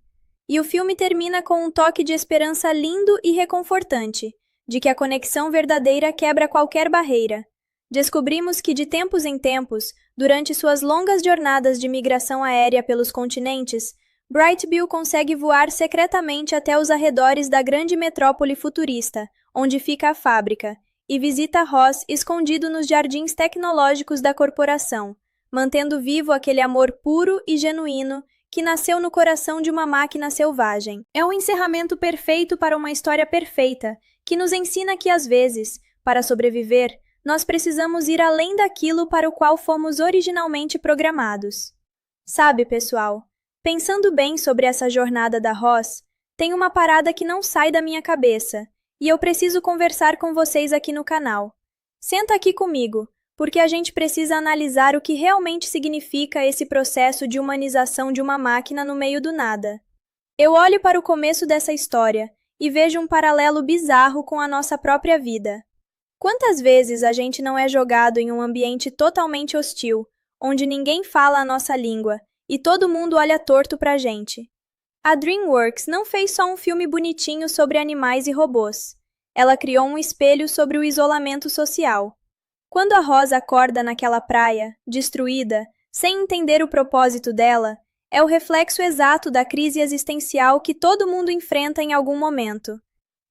E o filme termina com um toque de esperança lindo e reconfortante, de que a conexão verdadeira quebra qualquer barreira. Descobrimos que, de tempos em tempos, durante suas longas jornadas de migração aérea pelos continentes, Brightbill consegue voar secretamente até os arredores da grande metrópole futurista, onde fica a fábrica, e visita Ross escondido nos jardins tecnológicos da corporação, mantendo vivo aquele amor puro e genuíno que nasceu no coração de uma máquina selvagem. É um encerramento perfeito para uma história perfeita, que nos ensina que, às vezes, para sobreviver, nós precisamos ir além daquilo para o qual fomos originalmente programados. Sabe, pessoal, pensando bem sobre essa jornada da Ross, tem uma parada que não sai da minha cabeça, e eu preciso conversar com vocês aqui no canal. Senta aqui comigo, porque a gente precisa analisar o que realmente significa esse processo de humanização de uma máquina no meio do nada. Eu olho para o começo dessa história e vejo um paralelo bizarro com a nossa própria vida. Quantas vezes a gente não é jogado em um ambiente totalmente hostil, onde ninguém fala a nossa língua e todo mundo olha torto pra gente? A DreamWorks não fez só um filme bonitinho sobre animais e robôs. Ela criou um espelho sobre o isolamento social. Quando a Ross acorda naquela praia, destruída, sem entender o propósito dela, é o reflexo exato da crise existencial que todo mundo enfrenta em algum momento.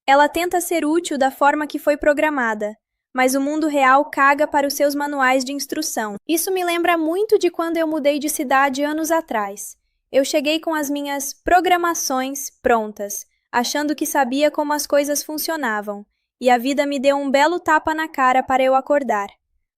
Ela tenta ser útil da forma que foi programada, mas o mundo real caga para os seus manuais de instrução. Isso me lembra muito de quando eu mudei de cidade anos atrás. Eu cheguei com as minhas programações prontas, achando que sabia como as coisas funcionavam, e a vida me deu um belo tapa na cara para eu acordar.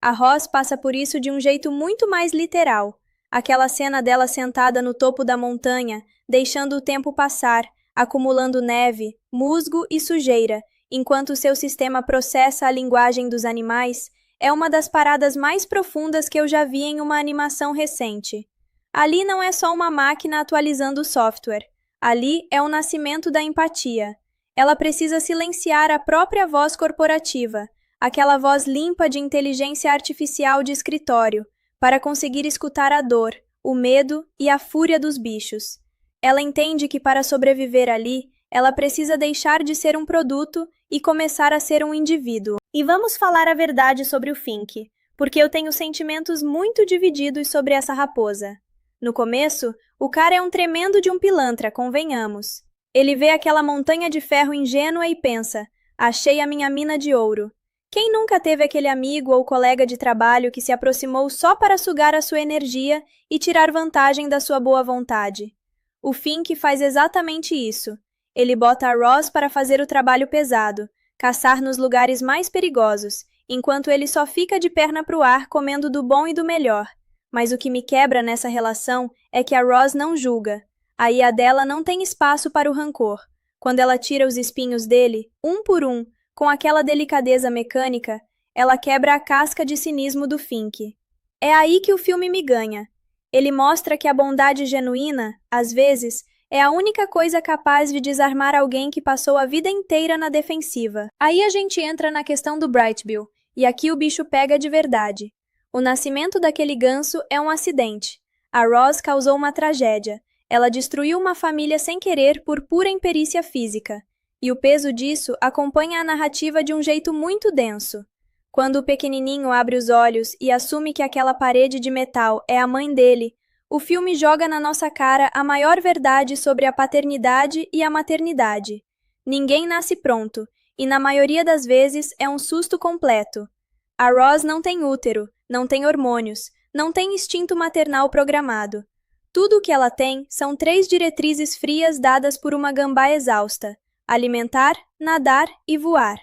A Ross passa por isso de um jeito muito mais literal. Aquela cena dela sentada no topo da montanha, deixando o tempo passar, acumulando neve, musgo e sujeira, enquanto seu sistema processa a linguagem dos animais, é uma das paradas mais profundas que eu já vi em uma animação recente. Ali não é só uma máquina atualizando o software. Ali é o nascimento da empatia. Ela precisa silenciar a própria voz corporativa, aquela voz limpa de inteligência artificial de escritório, para conseguir escutar a dor, o medo e a fúria dos bichos. Ela entende que para sobreviver ali, ela precisa deixar de ser um produto e começar a ser um indivíduo. E vamos falar a verdade sobre o Fink, porque eu tenho sentimentos muito divididos sobre essa raposa. No começo, o cara é um tremendo de um pilantra, convenhamos. Ele vê aquela montanha de ferro ingênua e pensa, achei a minha mina de ouro. Quem nunca teve aquele amigo ou colega de trabalho que se aproximou só para sugar a sua energia e tirar vantagem da sua boa vontade? O Fink faz exatamente isso. Ele bota a Ross para fazer o trabalho pesado, caçar nos lugares mais perigosos, enquanto ele só fica de perna pro ar comendo do bom e do melhor. Mas o que me quebra nessa relação é que a Ross não julga. A IA dela não tem espaço para o rancor. Quando ela tira os espinhos dele, um por um, com aquela delicadeza mecânica, ela quebra a casca de cinismo do Fink. É aí que o filme me ganha. Ele mostra que a bondade genuína, às vezes, é a única coisa capaz de desarmar alguém que passou a vida inteira na defensiva. Aí a gente entra na questão do Brightbill, E aqui o bicho pega de verdade. O nascimento daquele ganso é um acidente. A Roz causou uma tragédia. Ela destruiu uma família sem querer por pura imperícia física. E o peso disso acompanha a narrativa de um jeito muito denso. Quando o pequenininho abre os olhos e assume que aquela parede de metal é a mãe dele, o filme joga na nossa cara a maior verdade sobre a paternidade e a maternidade. Ninguém nasce pronto, e na maioria das vezes é um susto completo. A Roz não tem útero, não tem hormônios, não tem instinto maternal programado. Tudo o que ela tem são 3 diretrizes frias dadas por uma gambá exausta: alimentar, nadar e voar.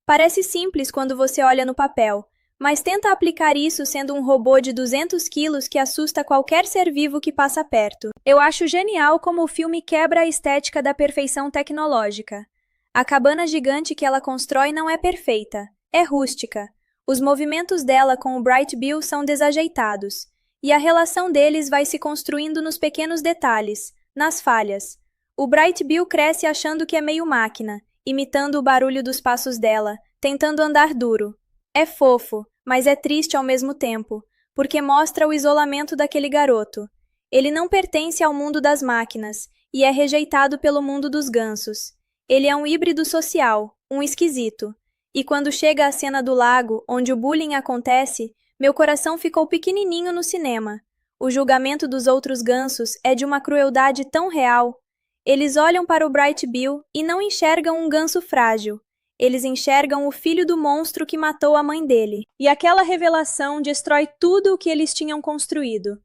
Parece simples quando você olha no papel, mas tenta aplicar isso sendo um robô de 200 quilos que assusta qualquer ser vivo que passa perto. Eu acho genial como o filme quebra a estética da perfeição tecnológica. A cabana gigante que ela constrói não é perfeita, é rústica. Os movimentos dela com o Bright Bill são desajeitados, e a relação deles vai se construindo nos pequenos detalhes, nas falhas. O Bright Bill cresce achando que é meio máquina, imitando o barulho dos passos dela, tentando andar duro. É fofo, mas é triste ao mesmo tempo, porque mostra o isolamento daquele garoto. Ele não pertence ao mundo das máquinas e é rejeitado pelo mundo dos gansos. Ele é um híbrido social, um esquisito. E quando chega a cena do lago, onde o bullying acontece, meu coração ficou pequenininho no cinema. O julgamento dos outros gansos é de uma crueldade tão real. Eles olham para o Bright Bill e não enxergam um ganso frágil. Eles enxergam o filho do monstro que matou a mãe dele. E aquela revelação destrói tudo o que eles tinham construído.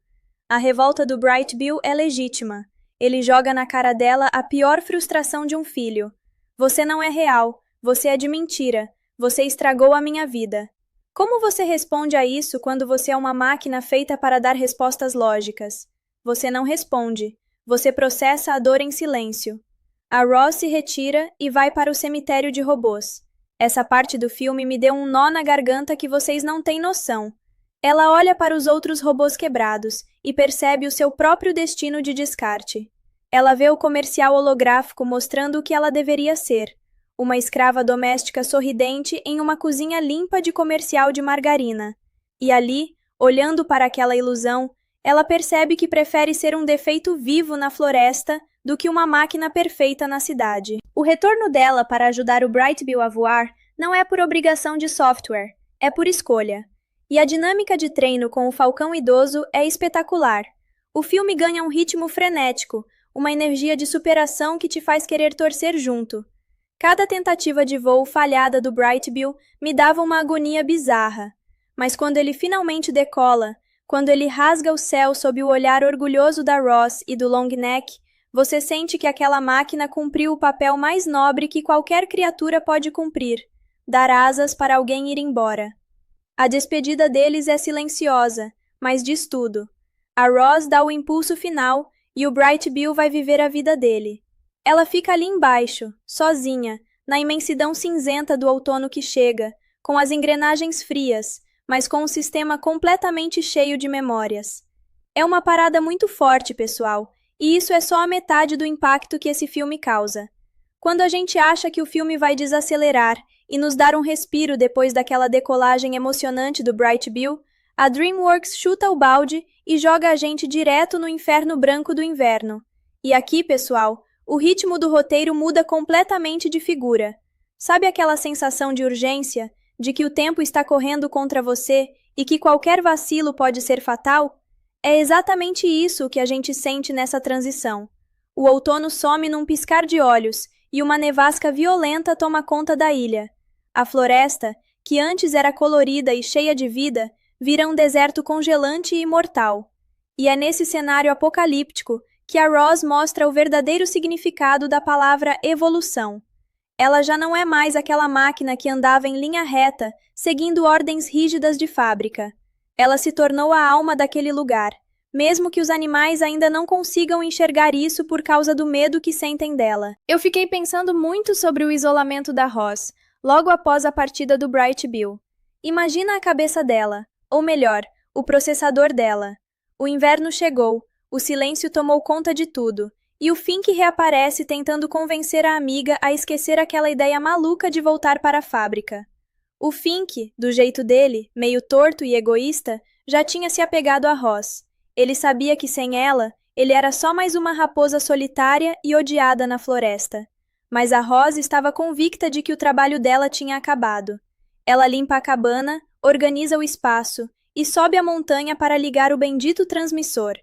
A revolta do Bright Bill é legítima. Ele joga na cara dela a pior frustração de um filho. Você não é real, você é de mentira, você estragou a minha vida. Como você responde a isso quando você é uma máquina feita para dar respostas lógicas? Você não responde, você processa a dor em silêncio. A Roz se retira e vai para o cemitério de robôs. Essa parte do filme me deu um nó na garganta que vocês não têm noção. Ela olha para os outros robôs quebrados e percebe o seu próprio destino de descarte. Ela vê o comercial holográfico mostrando o que ela deveria ser: uma escrava doméstica sorridente em uma cozinha limpa de comercial de margarina. E ali, olhando para aquela ilusão, ela percebe que prefere ser um defeito vivo na floresta do que uma máquina perfeita na cidade. O retorno dela para ajudar o Bright Bill a voar não é por obrigação de software, é por escolha. E a dinâmica de treino com o Falcão idoso é espetacular. O filme ganha um ritmo frenético, uma energia de superação que te faz querer torcer junto. Cada tentativa de voo falhada do Bright Bill me dava uma agonia bizarra. Mas quando ele finalmente decola, quando ele rasga o céu sob o olhar orgulhoso da Roz e do Long Neck, você sente que aquela máquina cumpriu o papel mais nobre que qualquer criatura pode cumprir: dar asas para alguém ir embora. A despedida deles é silenciosa, mas diz tudo. A Roz dá o impulso final e o Bright Bill vai viver a vida dele. Ela fica ali embaixo, sozinha, na imensidão cinzenta do outono que chega, com as engrenagens frias, mas com um sistema completamente cheio de memórias. É uma parada muito forte, pessoal, e isso é só a metade do impacto que esse filme causa. Quando a gente acha que o filme vai desacelerar e nos dar um respiro depois daquela decolagem emocionante do Bright Bill, a DreamWorks chuta o balde e joga a gente direto no inferno branco do inverno. E aqui, pessoal, o ritmo do roteiro muda completamente de figura. Sabe aquela sensação de urgência, de que o tempo está correndo contra você e que qualquer vacilo pode ser fatal? É exatamente isso que a gente sente nessa transição. O outono some num piscar de olhos e uma nevasca violenta toma conta da ilha. A floresta, que antes era colorida e cheia de vida, vira um deserto congelante e imortal. E é nesse cenário apocalíptico que a Roz mostra o verdadeiro significado da palavra evolução. Ela já não é mais aquela máquina que andava em linha reta, seguindo ordens rígidas de fábrica. Ela se tornou a alma daquele lugar, mesmo que os animais ainda não consigam enxergar isso por causa do medo que sentem dela. Eu fiquei pensando muito sobre o isolamento da Roz, logo após a partida do Bright Bill. Imagina a cabeça dela, ou melhor, o processador dela. O inverno chegou, o silêncio tomou conta de tudo, e o Fink reaparece tentando convencer a amiga a esquecer aquela ideia maluca de voltar para a fábrica. O Fink, do jeito dele, meio torto e egoísta, já tinha se apegado a Roz. Ele sabia que sem ela, ele era só mais uma raposa solitária e odiada na floresta. Mas a Roz estava convicta de que o trabalho dela tinha acabado. Ela limpa a cabana, organiza o espaço e sobe a montanha para ligar o bendito transmissor.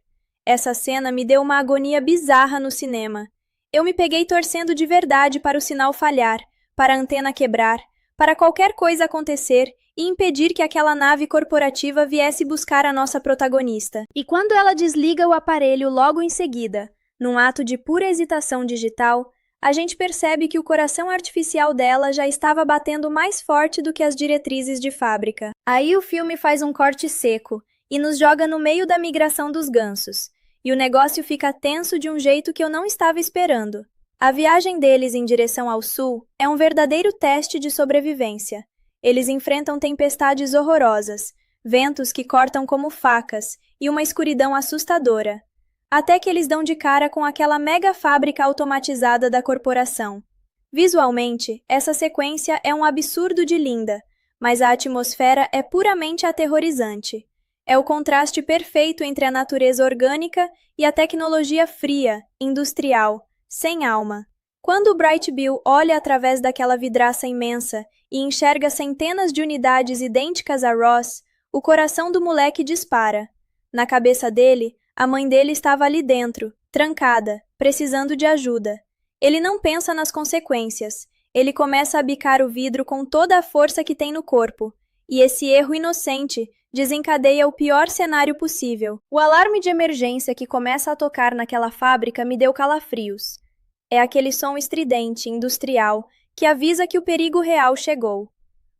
Essa cena me deu uma agonia bizarra no cinema. Eu me peguei torcendo de verdade para o sinal falhar, para a antena quebrar, para qualquer coisa acontecer e impedir que aquela nave corporativa viesse buscar a nossa protagonista. E quando ela desliga o aparelho logo em seguida, num ato de pura hesitação digital, a gente percebe que o coração artificial dela já estava batendo mais forte do que as diretrizes de fábrica. Aí o filme faz um corte seco e nos joga no meio da migração dos gansos. E o negócio fica tenso de um jeito que eu não estava esperando. A viagem deles em direção ao sul é um verdadeiro teste de sobrevivência. Eles enfrentam tempestades horrorosas, ventos que cortam como facas e uma escuridão assustadora. Até que eles dão de cara com aquela mega fábrica automatizada da corporação. Visualmente, essa sequência é um absurdo de linda, mas a atmosfera é puramente aterrorizante. É o contraste perfeito entre a natureza orgânica e a tecnologia fria, industrial, sem alma. Quando o Bright Bill olha através daquela vidraça imensa e enxerga centenas de unidades idênticas a Roz, o coração do moleque dispara. Na cabeça dele, a mãe dele estava ali dentro, trancada, precisando de ajuda. Ele não pensa nas consequências. Ele começa a bicar o vidro com toda a força que tem no corpo. E esse erro inocente desencadeia o pior cenário possível. O alarme de emergência que começa a tocar naquela fábrica me deu calafrios. É aquele som estridente, industrial, que avisa que o perigo real chegou.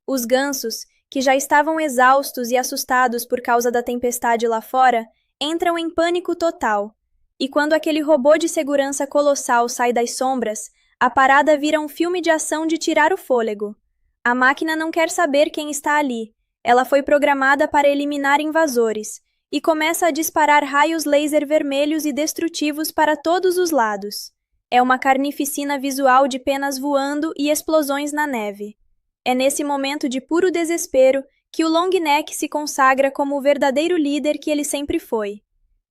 Os gansos, que já estavam exaustos e assustados por causa da tempestade lá fora, entram em pânico total. E quando aquele robô de segurança colossal sai das sombras, a parada vira um filme de ação de tirar o fôlego. A máquina não quer saber quem está ali. Ela foi programada para eliminar invasores e começa a disparar raios laser vermelhos e destrutivos para todos os lados. É uma carnificina visual de penas voando e explosões na neve. É nesse momento de puro desespero que o Long Neck se consagra como o verdadeiro líder que ele sempre foi.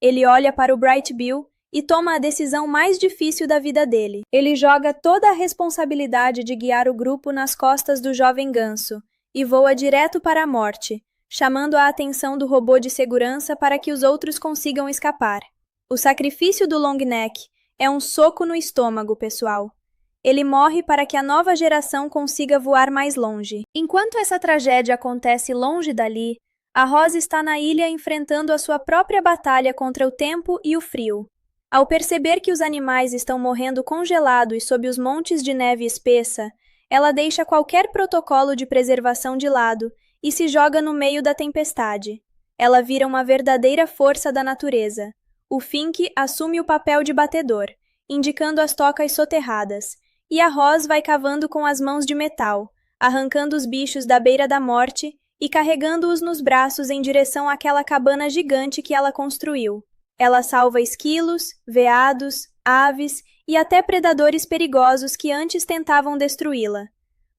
Ele olha para o Bright Bill e toma a decisão mais difícil da vida dele. Ele joga toda a responsabilidade de guiar o grupo nas costas do jovem ganso e voa direto para a morte, chamando a atenção do robô de segurança para que os outros consigam escapar. O sacrifício do Long Neck é um soco no estômago, pessoal. Ele morre para que a nova geração consiga voar mais longe. Enquanto essa tragédia acontece longe dali, a Roz está na ilha enfrentando a sua própria batalha contra o tempo e o frio. Ao perceber que os animais estão morrendo congelados sob os montes de neve espessa, ela deixa qualquer protocolo de preservação de lado e se joga no meio da tempestade. Ela vira uma verdadeira força da natureza. O Fink assume o papel de batedor, indicando as tocas soterradas, e a Roz vai cavando com as mãos de metal, arrancando os bichos da beira da morte e carregando-os nos braços em direção àquela cabana gigante que ela construiu. Ela salva esquilos, veados, aves e até predadores perigosos que antes tentavam destruí-la.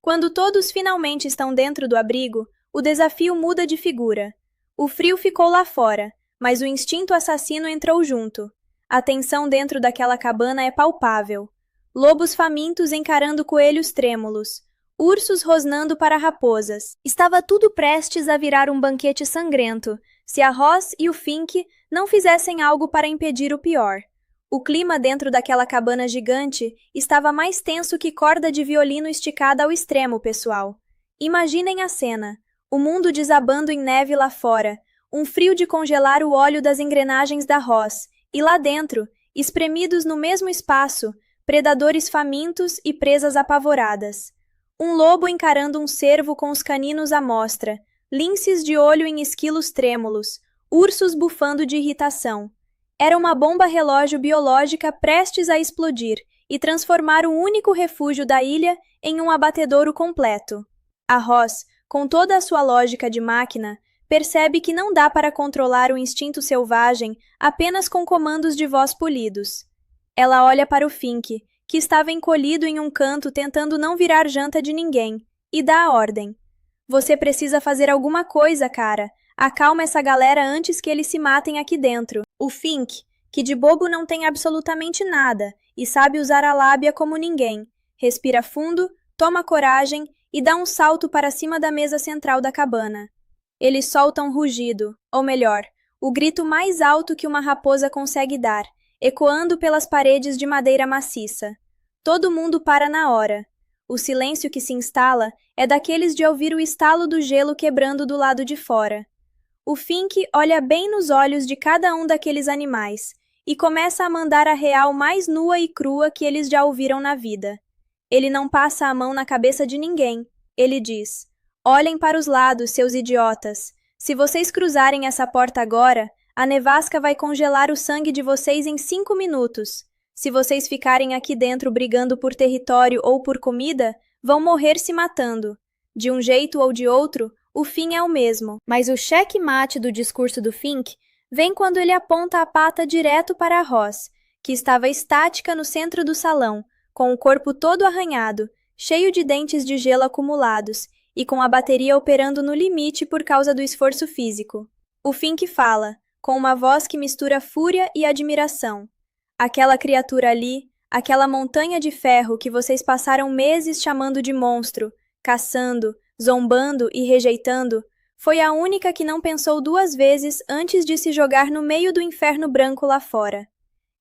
Quando todos finalmente estão dentro do abrigo, o desafio muda de figura. O frio ficou lá fora, mas o instinto assassino entrou junto. A tensão dentro daquela cabana é palpável. Lobos famintos encarando coelhos trêmulos, ursos rosnando para raposas. Estava tudo prestes a virar um banquete sangrento, se a Roz e o Fink não fizessem algo para impedir o pior. O clima dentro daquela cabana gigante estava mais tenso que corda de violino esticada ao extremo, pessoal. Imaginem a cena, o mundo desabando em neve lá fora, um frio de congelar o óleo das engrenagens da Roz, e lá dentro, espremidos no mesmo espaço, predadores famintos e presas apavoradas. Um lobo encarando um cervo com os caninos à mostra, linces de olho em esquilos trêmulos, ursos bufando de irritação. Era uma bomba relógio biológica prestes a explodir e transformar o único refúgio da ilha em um abatedouro completo. A Roz, com toda a sua lógica de máquina, percebe que não dá para controlar o instinto selvagem apenas com comandos de voz polidos. Ela olha para o Fink, que estava encolhido em um canto tentando não virar janta de ninguém, e dá a ordem. Você precisa fazer alguma coisa, cara. Acalma essa galera antes que eles se matem aqui dentro. O Fink, que de bobo não tem absolutamente nada e sabe usar a lábia como ninguém, respira fundo, toma coragem e dá um salto para cima da mesa central da cabana. Ele solta um rugido, ou melhor, o grito mais alto que uma raposa consegue dar, ecoando pelas paredes de madeira maciça. Todo mundo para na hora. O silêncio que se instala é daqueles de ouvir o estalo do gelo quebrando do lado de fora. O Fink olha bem nos olhos de cada um daqueles animais e começa a mandar a real mais nua e crua que eles já ouviram na vida. Ele não passa a mão na cabeça de ninguém. Ele diz: olhem para os lados, seus idiotas. Se vocês cruzarem essa porta agora, a nevasca vai congelar o sangue de vocês em 5 minutos. Se vocês ficarem aqui dentro brigando por território ou por comida, vão morrer se matando. De um jeito ou de outro, o fim é o mesmo. Mas o checkmate do discurso do Fink vem quando ele aponta a pata direto para a Roz, que estava estática no centro do salão, com o corpo todo arranhado, cheio de dentes de gelo acumulados e com a bateria operando no limite por causa do esforço físico. O Fink fala, com uma voz que mistura fúria e admiração. Aquela criatura ali, aquela montanha de ferro que vocês passaram meses chamando de monstro, caçando, zombando e rejeitando, foi a única que não pensou 2 vezes antes de se jogar no meio do inferno branco lá fora.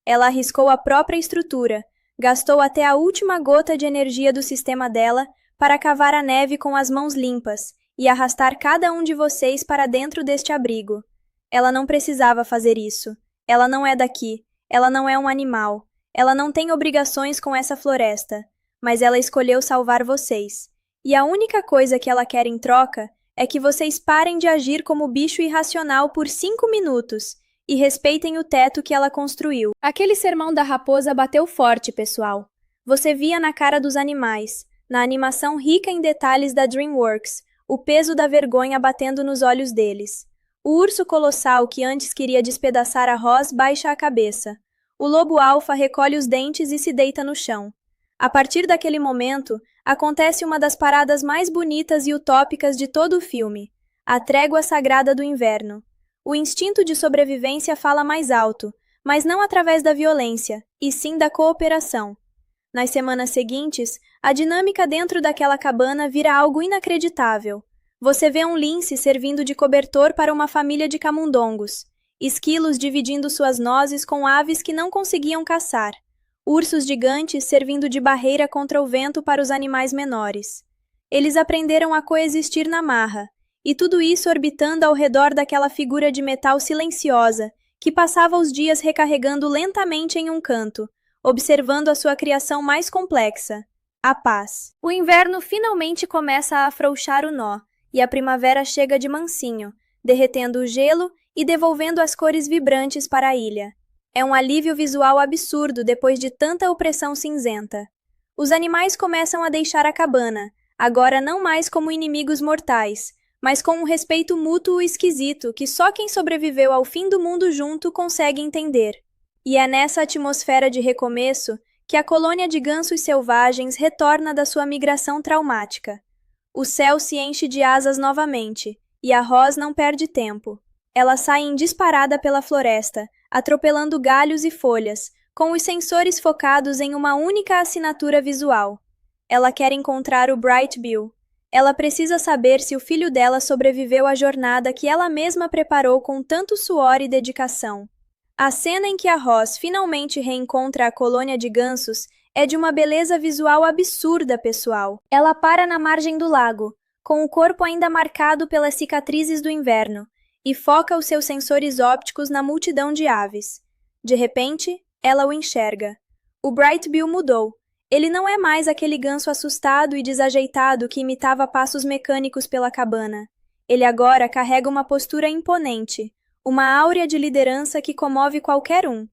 Ela arriscou a própria estrutura, gastou até a última gota de energia do sistema dela para cavar a neve com as mãos limpas e arrastar cada um de vocês para dentro deste abrigo. Ela não precisava fazer isso. Ela não é daqui. Ela não é um animal. Ela não tem obrigações com essa floresta. Mas ela escolheu salvar vocês. E a única coisa que ela quer em troca é que vocês parem de agir como bicho irracional por 5 minutos e respeitem o teto que ela construiu. Aquele sermão da raposa bateu forte, pessoal. Você via na cara dos animais, na animação rica em detalhes da DreamWorks, o peso da vergonha batendo nos olhos deles. O urso colossal que antes queria despedaçar a Roz baixa a cabeça. O lobo alfa recolhe os dentes e se deita no chão. A partir daquele momento, acontece uma das paradas mais bonitas e utópicas de todo o filme, a trégua sagrada do inverno. O instinto de sobrevivência fala mais alto, mas não através da violência, e sim da cooperação. Nas semanas seguintes, a dinâmica dentro daquela cabana vira algo inacreditável. Você vê um lince servindo de cobertor para uma família de camundongos, esquilos dividindo suas nozes com aves que não conseguiam caçar, ursos gigantes servindo de barreira contra o vento para os animais menores. Eles aprenderam a coexistir na marra, e tudo isso orbitando ao redor daquela figura de metal silenciosa, que passava os dias recarregando lentamente em um canto, observando a sua criação mais complexa, a paz. O inverno finalmente começa a afrouxar o nó, e a primavera chega de mansinho, derretendo o gelo e devolvendo as cores vibrantes para a ilha. É um alívio visual absurdo depois de tanta opressão cinzenta. Os animais começam a deixar a cabana, agora não mais como inimigos mortais, mas com um respeito mútuo esquisito que só quem sobreviveu ao fim do mundo junto consegue entender. E é nessa atmosfera de recomeço que a colônia de gansos selvagens retorna da sua migração traumática. O céu se enche de asas novamente, e a Roz não perde tempo. Ela sai em disparada pela floresta, atropelando galhos e folhas, com os sensores focados em uma única assinatura visual. Ela quer encontrar o Bright Bill. Ela precisa saber se o filho dela sobreviveu à jornada que ela mesma preparou com tanto suor e dedicação. A cena em que a Roz finalmente reencontra a colônia de gansos é de uma beleza visual absurda, pessoal. Ela para na margem do lago, com o corpo ainda marcado pelas cicatrizes do inverno, e foca os seus sensores ópticos na multidão de aves. De repente, ela o enxerga. O Bright Bill mudou. Ele não é mais aquele ganso assustado e desajeitado que imitava passos mecânicos pela cabana. Ele agora carrega uma postura imponente, uma áurea de liderança que comove qualquer um.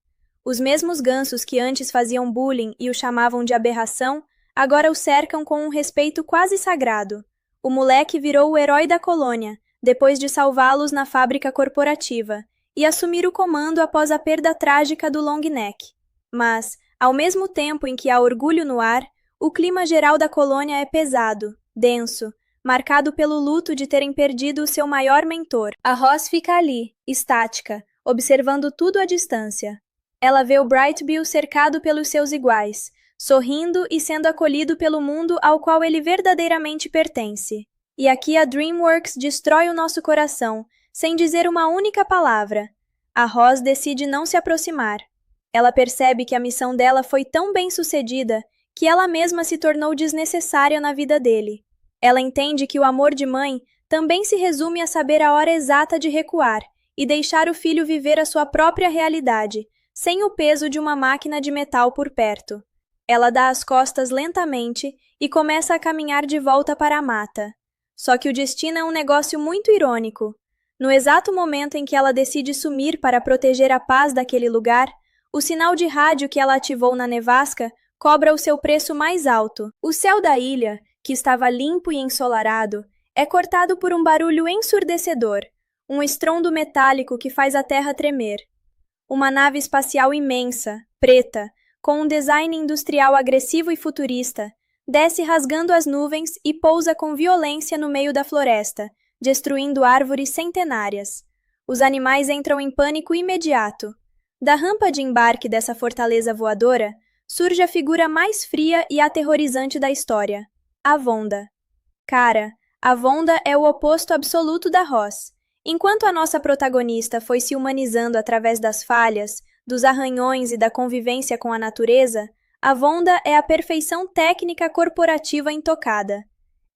Os mesmos gansos que antes faziam bullying e o chamavam de aberração, agora o cercam com um respeito quase sagrado. O moleque virou o herói da colônia, depois de salvá-los na fábrica corporativa, e assumir o comando após a perda trágica do Long Neck. Mas, ao mesmo tempo em que há orgulho no ar, o clima geral da colônia é pesado, denso, marcado pelo luto de terem perdido o seu maior mentor. A Roz fica ali, estática, observando tudo à distância. Ela vê o Bright-Bill cercado pelos seus iguais, sorrindo e sendo acolhido pelo mundo ao qual ele verdadeiramente pertence. E aqui a DreamWorks destrói o nosso coração, sem dizer uma única palavra. A Roz decide não se aproximar. Ela percebe que a missão dela foi tão bem sucedida que ela mesma se tornou desnecessária na vida dele. Ela entende que o amor de mãe também se resume a saber a hora exata de recuar e deixar o filho viver a sua própria realidade, sem o peso de uma máquina de metal por perto. Ela dá as costas lentamente e começa a caminhar de volta para a mata. Só que o destino é um negócio muito irônico. No exato momento em que ela decide sumir para proteger a paz daquele lugar, o sinal de rádio que ela ativou na nevasca cobra o seu preço mais alto. O céu da ilha, que estava limpo e ensolarado, é cortado por um barulho ensurdecedor, um estrondo metálico que faz a terra tremer. Uma nave espacial imensa, preta, com um design industrial agressivo e futurista, desce rasgando as nuvens e pousa com violência no meio da floresta, destruindo árvores centenárias. Os animais entram em pânico imediato. Da rampa de embarque dessa fortaleza voadora, surge a figura mais fria e aterrorizante da história, a Vonda. Cara, a Vonda é o oposto absoluto da Roz. Enquanto a nossa protagonista foi se humanizando através das falhas, dos arranhões e da convivência com a natureza, a Vonda é a perfeição técnica corporativa intocada.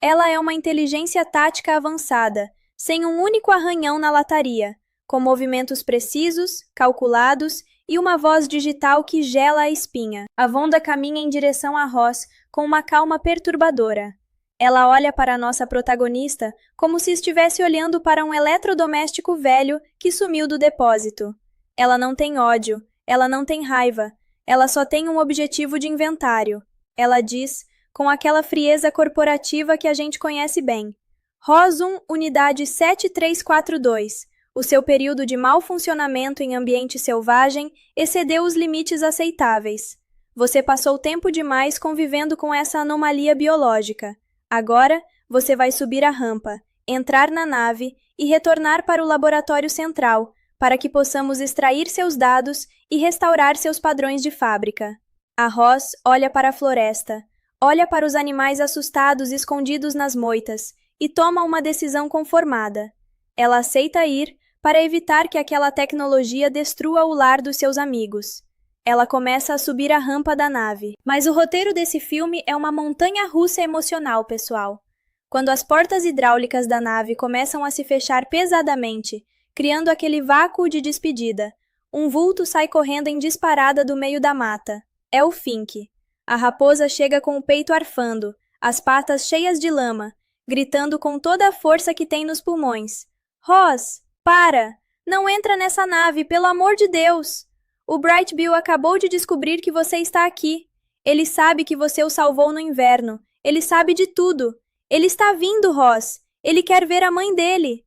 Ela é uma inteligência tática avançada, sem um único arranhão na lataria, com movimentos precisos, calculados e uma voz digital que gela a espinha. A Vonda caminha em direção a Roz com uma calma perturbadora. Ela olha para a nossa protagonista como se estivesse olhando para um eletrodoméstico velho que sumiu do depósito. Ela não tem ódio, ela não tem raiva, ela só tem um objetivo de inventário. Ela diz, com aquela frieza corporativa que a gente conhece bem. Roz 1, unidade 7342. O seu período de mau funcionamento em ambiente selvagem excedeu os limites aceitáveis. Você passou tempo demais convivendo com essa anomalia biológica. Agora, você vai subir a rampa, entrar na nave e retornar para o laboratório central, para que possamos extrair seus dados e restaurar seus padrões de fábrica. A Roz olha para a floresta, olha para os animais assustados escondidos nas moitas e toma uma decisão conformada. Ela aceita ir para evitar que aquela tecnologia destrua o lar dos seus amigos. Ela começa a subir a rampa da nave. Mas o roteiro desse filme é uma montanha-russa emocional, pessoal. Quando as portas hidráulicas da nave começam a se fechar pesadamente, criando aquele vácuo de despedida, um vulto sai correndo em disparada do meio da mata. É o Fink. A raposa chega com o peito arfando, as patas cheias de lama, gritando com toda a força que tem nos pulmões. Roz, para! Não entra nessa nave, pelo amor de Deus! O Bright-Bill acabou de descobrir que você está aqui. Ele sabe que você o salvou no inverno. Ele sabe de tudo. Ele está vindo, Roz. Ele quer ver a mãe dele.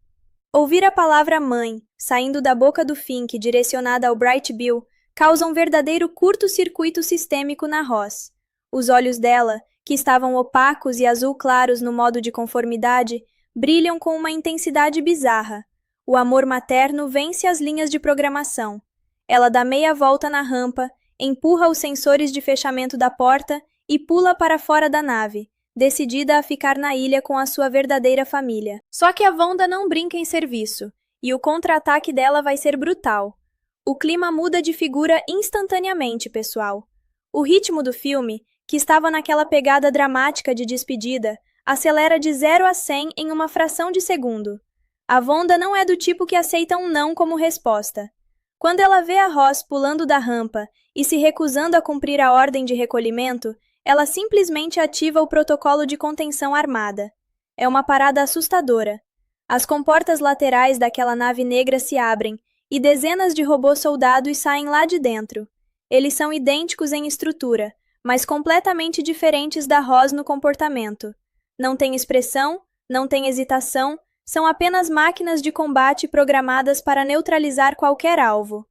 Ouvir a palavra mãe, saindo da boca do Fink direcionada ao Bright-Bill, causa um verdadeiro curto-circuito sistêmico na Roz. Os olhos dela, que estavam opacos e azul claros no modo de conformidade, brilham com uma intensidade bizarra. O amor materno vence as linhas de programação. Ela dá meia volta na rampa, empurra os sensores de fechamento da porta e pula para fora da nave, decidida a ficar na ilha com a sua verdadeira família. Só que a Vonda não brinca em serviço, e o contra-ataque dela vai ser brutal. O clima muda de figura instantaneamente, pessoal. O ritmo do filme, que estava naquela pegada dramática de despedida, acelera de 0 a 100 em uma fração de segundo. A Vonda não é do tipo que aceita um não como resposta. Quando ela vê a Roz pulando da rampa e se recusando a cumprir a ordem de recolhimento, ela simplesmente ativa o protocolo de contenção armada. É uma parada assustadora. As comportas laterais daquela nave negra se abrem e dezenas de robôs soldados saem lá de dentro. Eles são idênticos em estrutura, mas completamente diferentes da Roz no comportamento. Não tem expressão, não tem hesitação, são apenas máquinas de combate programadas para neutralizar qualquer alvo.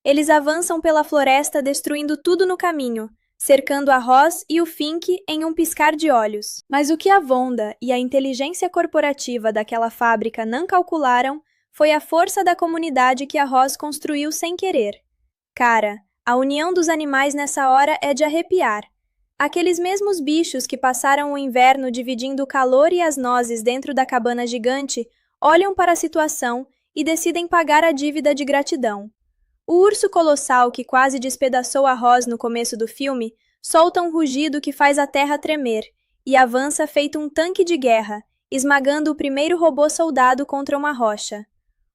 Eles avançam pela floresta destruindo tudo no caminho, cercando a Ross e o Fink em um piscar de olhos. Mas o que a Vonda e a inteligência corporativa daquela fábrica não calcularam foi a força da comunidade que a Ross construiu sem querer. Cara, a união dos animais nessa hora é de arrepiar. Aqueles mesmos bichos que passaram o inverno dividindo o calor e as nozes dentro da cabana gigante olham para a situação e decidem pagar a dívida de gratidão. O urso colossal que quase despedaçou a Ross no começo do filme solta um rugido que faz a terra tremer e avança feito um tanque de guerra, esmagando o primeiro robô soldado contra uma rocha.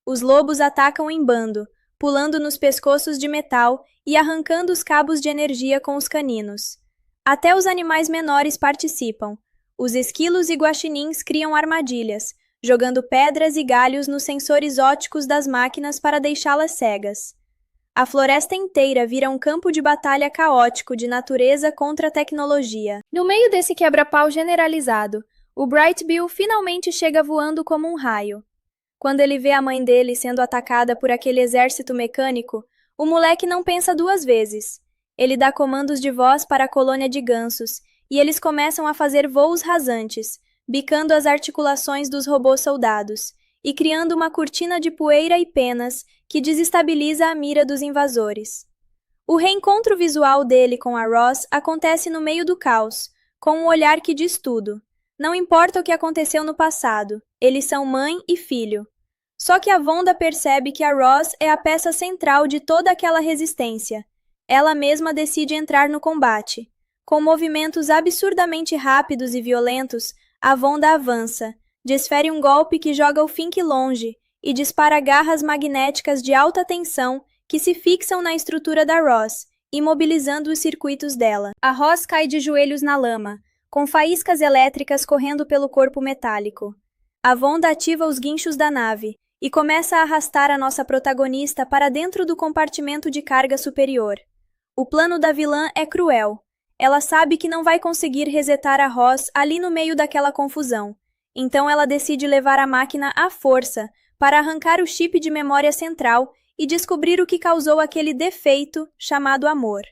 Os lobos atacam em bando, pulando nos pescoços de metal e arrancando os cabos de energia com os caninos. Até os animais menores participam. Os esquilos e guaxinins criam armadilhas, jogando pedras e galhos nos sensores ópticos das máquinas para deixá-las cegas. A floresta inteira vira um campo de batalha caótico de natureza contra a tecnologia. No meio desse quebra-pau generalizado, o Bright Bill finalmente chega voando como um raio. Quando ele vê a mãe dele sendo atacada por aquele exército mecânico, o moleque não pensa duas vezes. Ele dá comandos de voz para a colônia de gansos, e eles começam a fazer voos rasantes, bicando as articulações dos robôs soldados, e criando uma cortina de poeira e penas que desestabiliza a mira dos invasores. O reencontro visual dele com a Ross acontece no meio do caos, com um olhar que diz tudo. Não importa o que aconteceu no passado, eles são mãe e filho. Só que a Vonda percebe que a Ross é a peça central de toda aquela resistência. Ela mesma decide entrar no combate. Com movimentos absurdamente rápidos e violentos, a Vonda avança, desfere um golpe que joga o Fink longe e dispara garras magnéticas de alta tensão que se fixam na estrutura da Ross, imobilizando os circuitos dela. A Ross cai de joelhos na lama, com faíscas elétricas correndo pelo corpo metálico. A Vonda ativa os guinchos da nave e começa a arrastar a nossa protagonista para dentro do compartimento de carga superior. O plano da vilã é cruel. Ela sabe que não vai conseguir resetar a Ross ali no meio daquela confusão. Então ela decide levar a máquina à força para arrancar o chip de memória central e descobrir o que causou aquele defeito chamado amor.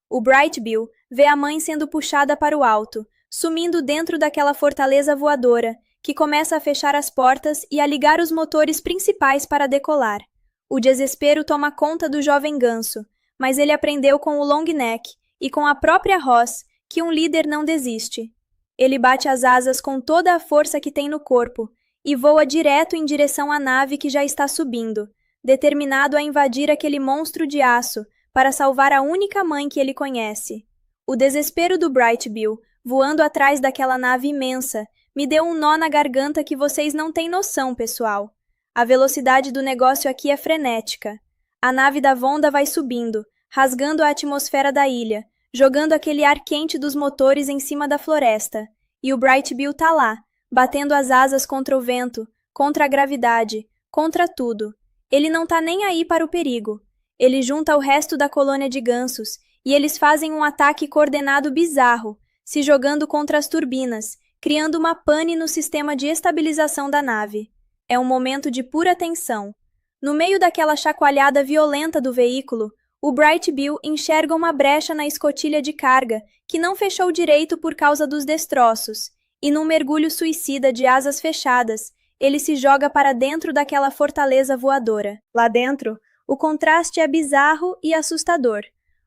O Bright Bill vê a mãe sendo puxada para o alto, sumindo dentro daquela fortaleza voadora, que começa a fechar as portas e a ligar os motores principais para decolar. O desespero toma conta do jovem ganso, mas ele aprendeu com o Long Neck e com a própria Ross que um líder não desiste. Ele bate as asas com toda a força que tem no corpo e voa direto em direção à nave que já está subindo, determinado a invadir aquele monstro de aço para salvar a única mãe que ele conhece. O desespero do Bright Bill, voando atrás daquela nave imensa, me deu um nó na garganta que vocês não têm noção, pessoal. A velocidade do negócio aqui é frenética. A nave da Vonda vai subindo, rasgando a atmosfera da ilha, jogando aquele ar quente dos motores em cima da floresta. E o Bright Bill tá lá, batendo as asas contra o vento, contra a gravidade, contra tudo. Ele não tá nem aí para o perigo. Ele junta o resto da colônia de gansos e eles fazem um ataque coordenado bizarro, se jogando contra as turbinas, criando uma pane no sistema de estabilização da nave. É um momento de pura tensão. No meio daquela chacoalhada violenta do veículo, o Bright Bill enxerga uma brecha na escotilha de carga que não fechou direito por causa dos destroços, e num mergulho suicida de asas fechadas, ele se joga para dentro daquela fortaleza voadora. Lá dentro, o contraste é bizarro e assustador.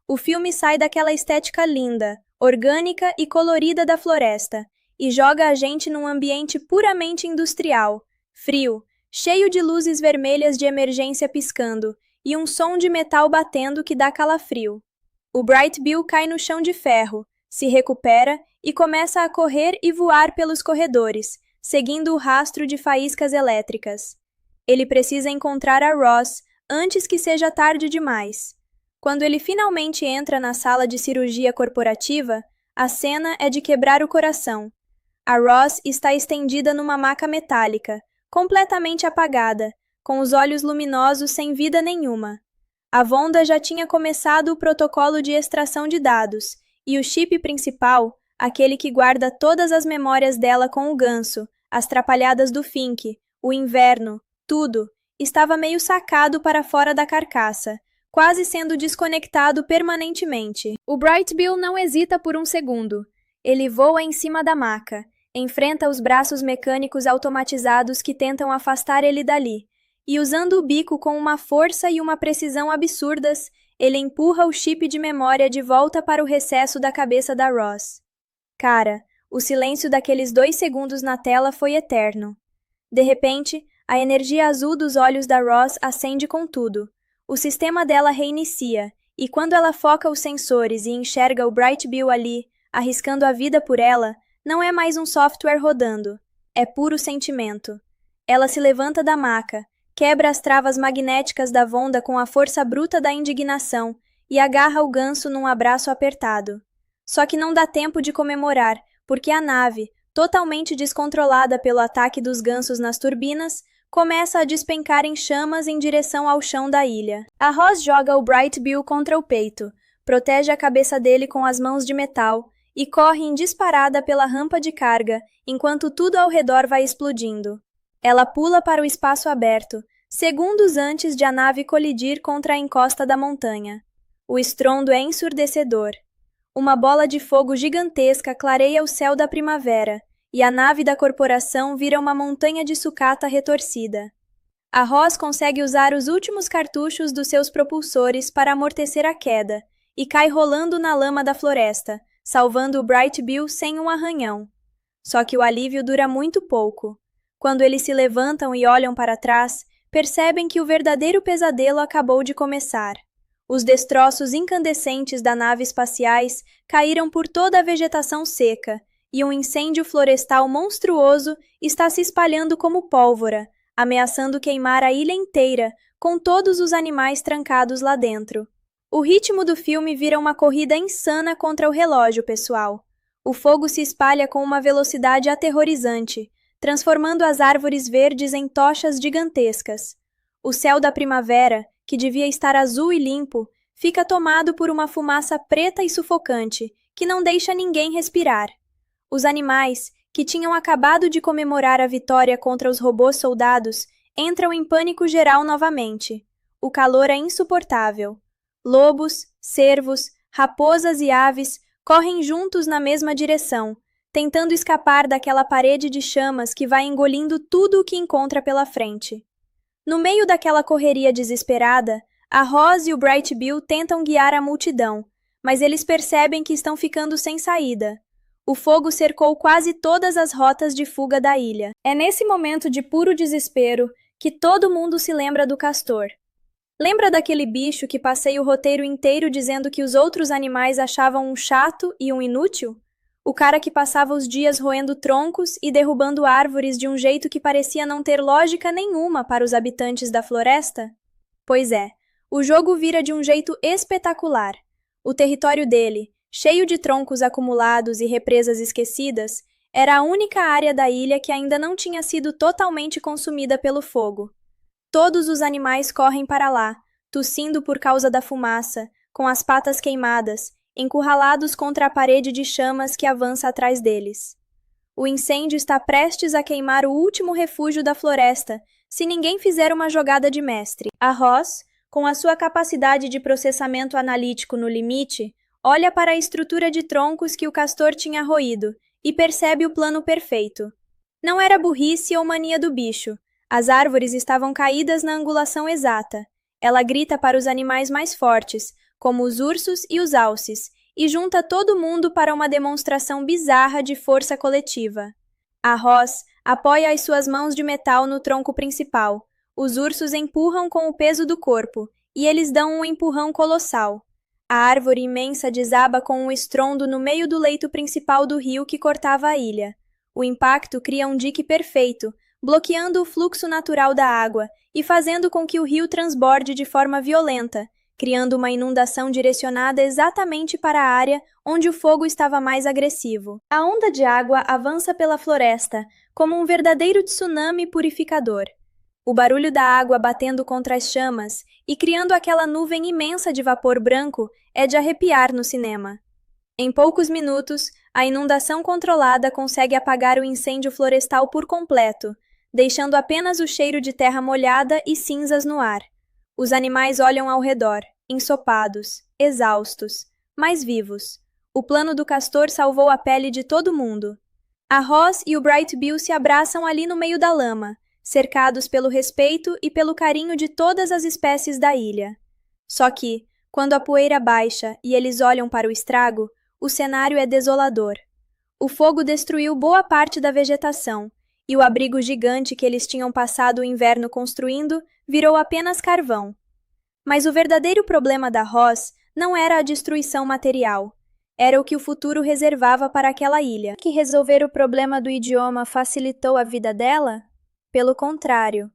O filme sai daquela estética linda, orgânica e colorida da floresta, e joga a gente num ambiente puramente industrial, frio, cheio de luzes vermelhas de emergência piscando e um som de metal batendo que dá calafrio. O Bright Bill cai no chão de ferro, se recupera e começa a correr e voar pelos corredores, seguindo o rastro de faíscas elétricas. Ele precisa encontrar a Ross antes que seja tarde demais. Quando ele finalmente entra na sala de cirurgia corporativa, a cena é de quebrar o coração. A Ross está estendida numa maca metálica, completamente apagada, com os olhos luminosos sem vida nenhuma. A Vonda já tinha começado o protocolo de extração de dados, e o chip principal, aquele que guarda todas as memórias dela com o ganso, as trapalhadas do Fink, o inverno, tudo, estava meio sacado para fora da carcaça, quase sendo desconectado permanentemente. O Bright Bill não hesita por um segundo. Ele voa em cima da maca, enfrenta os braços mecânicos automatizados que tentam afastar ele dali, e usando o bico com uma força e uma precisão absurdas, ele empurra o chip de memória de volta para o recesso da cabeça da Roz. Cara, o silêncio daqueles 2 segundos na tela foi eterno. De repente, a energia azul dos olhos da Roz acende com tudo. O sistema dela reinicia, e quando ela foca os sensores e enxerga o Bright Bill ali, arriscando a vida por ela, não é mais um software rodando. É puro sentimento. Ela se levanta da maca, quebra as travas magnéticas da Vonda com a força bruta da indignação e agarra o ganso num abraço apertado. Só que não dá tempo de comemorar, porque a nave, totalmente descontrolada pelo ataque dos gansos nas turbinas, começa a despencar em chamas em direção ao chão da ilha. A Roz joga o Bright Bill contra o peito, protege a cabeça dele com as mãos de metal e corre em disparada pela rampa de carga, enquanto tudo ao redor vai explodindo. Ela pula para o espaço aberto, segundos antes de a nave colidir contra a encosta da montanha. O estrondo é ensurdecedor. Uma bola de fogo gigantesca clareia o céu da primavera, e a nave da corporação vira uma montanha de sucata retorcida. A Roz consegue usar os últimos cartuchos dos seus propulsores para amortecer a queda, e cai rolando na lama da floresta, salvando o Bright Bill sem um arranhão. Só que o alívio dura muito pouco. Quando eles se levantam e olham para trás, percebem que o verdadeiro pesadelo acabou de começar. Os destroços incandescentes da nave espaciais caíram por toda a vegetação seca, e um incêndio florestal monstruoso está se espalhando como pólvora, ameaçando queimar a ilha inteira, com todos os animais trancados lá dentro. O ritmo do filme vira uma corrida insana contra o relógio, pessoal. O fogo se espalha com uma velocidade aterrorizante, transformando as árvores verdes em tochas gigantescas. O céu da primavera, que devia estar azul e limpo, fica tomado por uma fumaça preta e sufocante, que não deixa ninguém respirar. Os animais, que tinham acabado de comemorar a vitória contra os robôs soldados, entram em pânico geral novamente. O calor é insuportável. Lobos, cervos, raposas e aves correm juntos na mesma direção, tentando escapar daquela parede de chamas que vai engolindo tudo o que encontra pela frente. No meio daquela correria desesperada, a Roz e o Bright Bill tentam guiar a multidão, mas eles percebem que estão ficando sem saída. O fogo cercou quase todas as rotas de fuga da ilha. É nesse momento de puro desespero que todo mundo se lembra do castor. Lembra daquele bicho que passei o roteiro inteiro dizendo que os outros animais achavam um chato e um inútil? O cara que passava os dias roendo troncos e derrubando árvores de um jeito que parecia não ter lógica nenhuma para os habitantes da floresta? Pois é, o jogo vira de um jeito espetacular. O território dele, cheio de troncos acumulados e represas esquecidas, era a única área da ilha que ainda não tinha sido totalmente consumida pelo fogo. Todos os animais correm para lá, tossindo por causa da fumaça, com as patas queimadas, encurralados contra a parede de chamas que avança atrás deles. O incêndio está prestes a queimar o último refúgio da floresta, se ninguém fizer uma jogada de mestre. A Roz, com a sua capacidade de processamento analítico no limite, olha para a estrutura de troncos que o castor tinha roído e percebe o plano perfeito. Não era burrice ou mania do bicho. As árvores estavam caídas na angulação exata. Ela grita para os animais mais fortes, como os ursos e os alces, e junta todo mundo para uma demonstração bizarra de força coletiva. A Roz apoia as suas mãos de metal no tronco principal. Os ursos empurram com o peso do corpo, e eles dão um empurrão colossal. A árvore imensa desaba com um estrondo no meio do leito principal do rio que cortava a ilha. O impacto cria um dique perfeito, bloqueando o fluxo natural da água e fazendo com que o rio transborde de forma violenta, criando uma inundação direcionada exatamente para a área onde o fogo estava mais agressivo. A onda de água avança pela floresta, como um verdadeiro tsunami purificador. O barulho da água batendo contra as chamas e criando aquela nuvem imensa de vapor branco é de arrepiar no cinema. Em poucos minutos, a inundação controlada consegue apagar o incêndio florestal por completo, deixando apenas o cheiro de terra molhada e cinzas no ar. Os animais olham ao redor, ensopados, exaustos, mas vivos. O plano do castor salvou a pele de todo mundo. A Roz e o Bright Bill se abraçam ali no meio da lama, cercados pelo respeito e pelo carinho de todas as espécies da ilha. Só que, quando a poeira baixa e eles olham para o estrago, o cenário é desolador. O fogo destruiu boa parte da vegetação, e o abrigo gigante que eles tinham passado o inverno construindo virou apenas carvão. Mas o verdadeiro problema da Roz não era a destruição material. Era o que o futuro reservava para aquela ilha. Que resolver o problema do idioma facilitou a vida dela? Pelo contrário.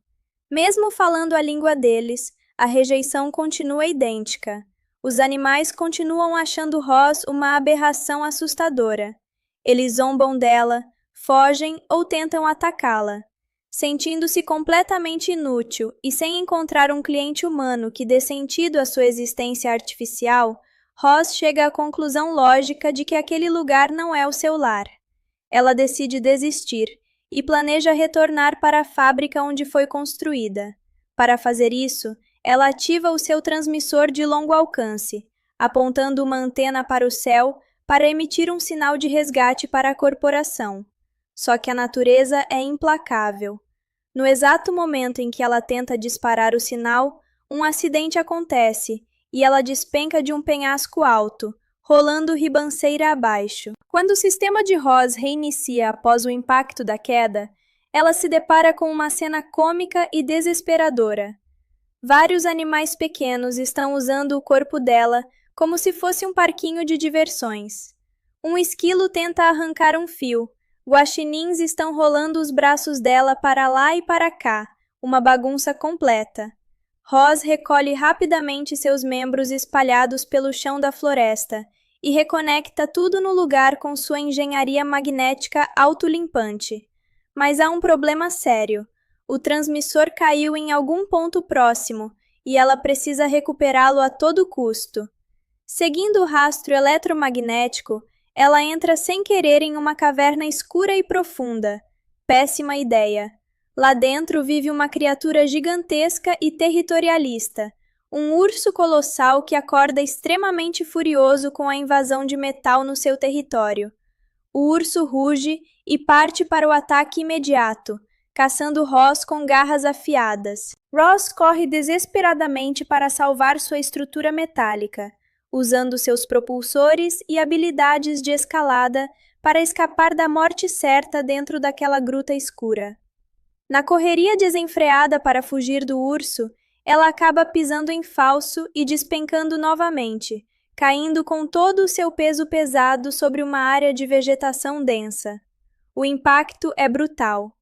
Mesmo falando a língua deles, a rejeição continua idêntica. Os animais continuam achando Roz uma aberração assustadora. Eles zombam dela, fogem ou tentam atacá-la. Sentindo-se completamente inútil e sem encontrar um cliente humano que dê sentido à sua existência artificial, Roz chega à conclusão lógica de que aquele lugar não é o seu lar. Ela decide desistir e planeja retornar para a fábrica onde foi construída. Para fazer isso, ela ativa o seu transmissor de longo alcance, apontando uma antena para o céu para emitir um sinal de resgate para a corporação. Só que a natureza é implacável. No exato momento em que ela tenta disparar o sinal, um acidente acontece e ela despenca de um penhasco alto, rolando ribanceira abaixo. Quando o sistema de Roz reinicia após o impacto da queda, ela se depara com uma cena cômica e desesperadora. Vários animais pequenos estão usando o corpo dela como se fosse um parquinho de diversões. Um esquilo tenta arrancar um fio. Guaxinins estão rolando os braços dela para lá e para cá, uma bagunça completa. Roz recolhe rapidamente seus membros espalhados pelo chão da floresta e reconecta tudo no lugar com sua engenharia magnética autolimpante. Mas há um problema sério. O transmissor caiu em algum ponto próximo e ela precisa recuperá-lo a todo custo. Seguindo o rastro eletromagnético, ela entra sem querer em uma caverna escura e profunda. Péssima ideia. Lá dentro vive uma criatura gigantesca e territorialista, um urso colossal que acorda extremamente furioso com a invasão de metal no seu território. O urso ruge e parte para o ataque imediato, caçando Roz com garras afiadas. Roz corre desesperadamente para salvar sua estrutura metálica, usando seus propulsores e habilidades de escalada para escapar da morte certa dentro daquela gruta escura. Na correria desenfreada para fugir do urso, ela acaba pisando em falso e despencando novamente, caindo com todo o seu peso pesado sobre uma área de vegetação densa. O impacto é brutal.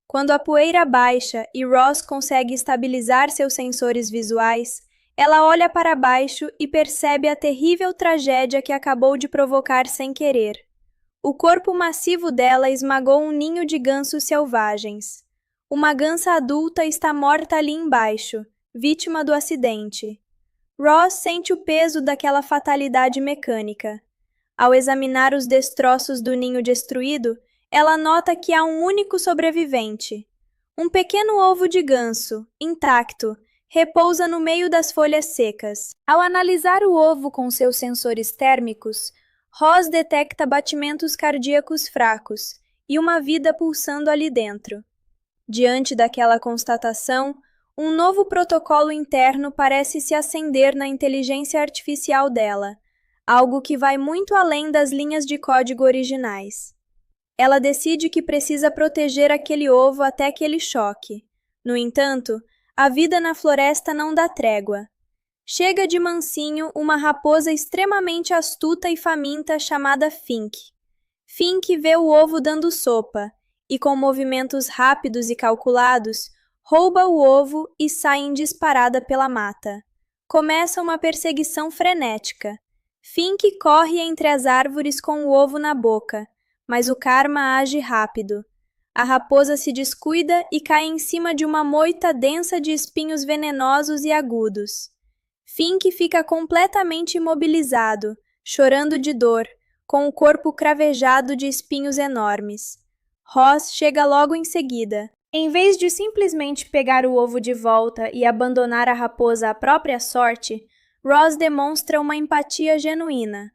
Quando a poeira baixa e Roz consegue estabilizar seus sensores visuais, ela olha para baixo e percebe a terrível tragédia que acabou de provocar sem querer. O corpo massivo dela esmagou um ninho de gansos selvagens. Uma gansa adulta está morta ali embaixo, vítima do acidente. Roz sente o peso daquela fatalidade mecânica. Ao examinar os destroços do ninho destruído, ela nota que há um único sobrevivente. Um pequeno ovo de ganso, intacto, repousa no meio das folhas secas. Ao analisar o ovo com seus sensores térmicos, Roz detecta batimentos cardíacos fracos e uma vida pulsando ali dentro. Diante daquela constatação, um novo protocolo interno parece se acender na inteligência artificial dela, algo que vai muito além das linhas de código originais. Ela decide que precisa proteger aquele ovo até aquele choque. No entanto, a vida na floresta não dá trégua. Chega de mansinho uma raposa extremamente astuta e faminta chamada Fink. Fink vê o ovo dando sopa e, com movimentos rápidos e calculados, rouba o ovo e sai em disparada pela mata. Começa uma perseguição frenética. Fink corre entre as árvores com o ovo na boca, mas o karma age rápido. A raposa se descuida e cai em cima de uma moita densa de espinhos venenosos e agudos. Fink fica completamente imobilizado, chorando de dor, com o corpo cravejado de espinhos enormes. Roz chega logo em seguida. Em vez de simplesmente pegar o ovo de volta e abandonar a raposa à própria sorte, Roz demonstra uma empatia genuína.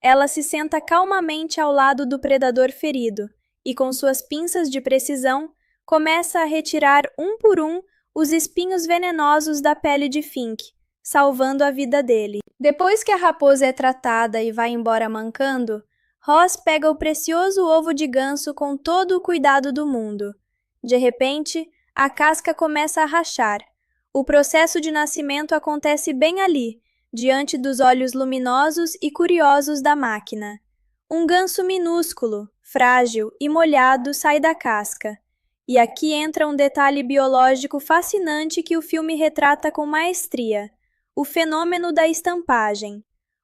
Ela se senta calmamente ao lado do predador ferido e, com suas pinças de precisão, começa a retirar um por um os espinhos venenosos da pele de Fink, salvando a vida dele. Depois que a raposa é tratada e vai embora mancando, Roz pega o precioso ovo de ganso com todo o cuidado do mundo. De repente, a casca começa a rachar. O processo de nascimento acontece bem ali, diante dos olhos luminosos e curiosos da máquina. Um ganso minúsculo, frágil e molhado sai da casca. E aqui entra um detalhe biológico fascinante que o filme retrata com maestria: o fenômeno da estampagem.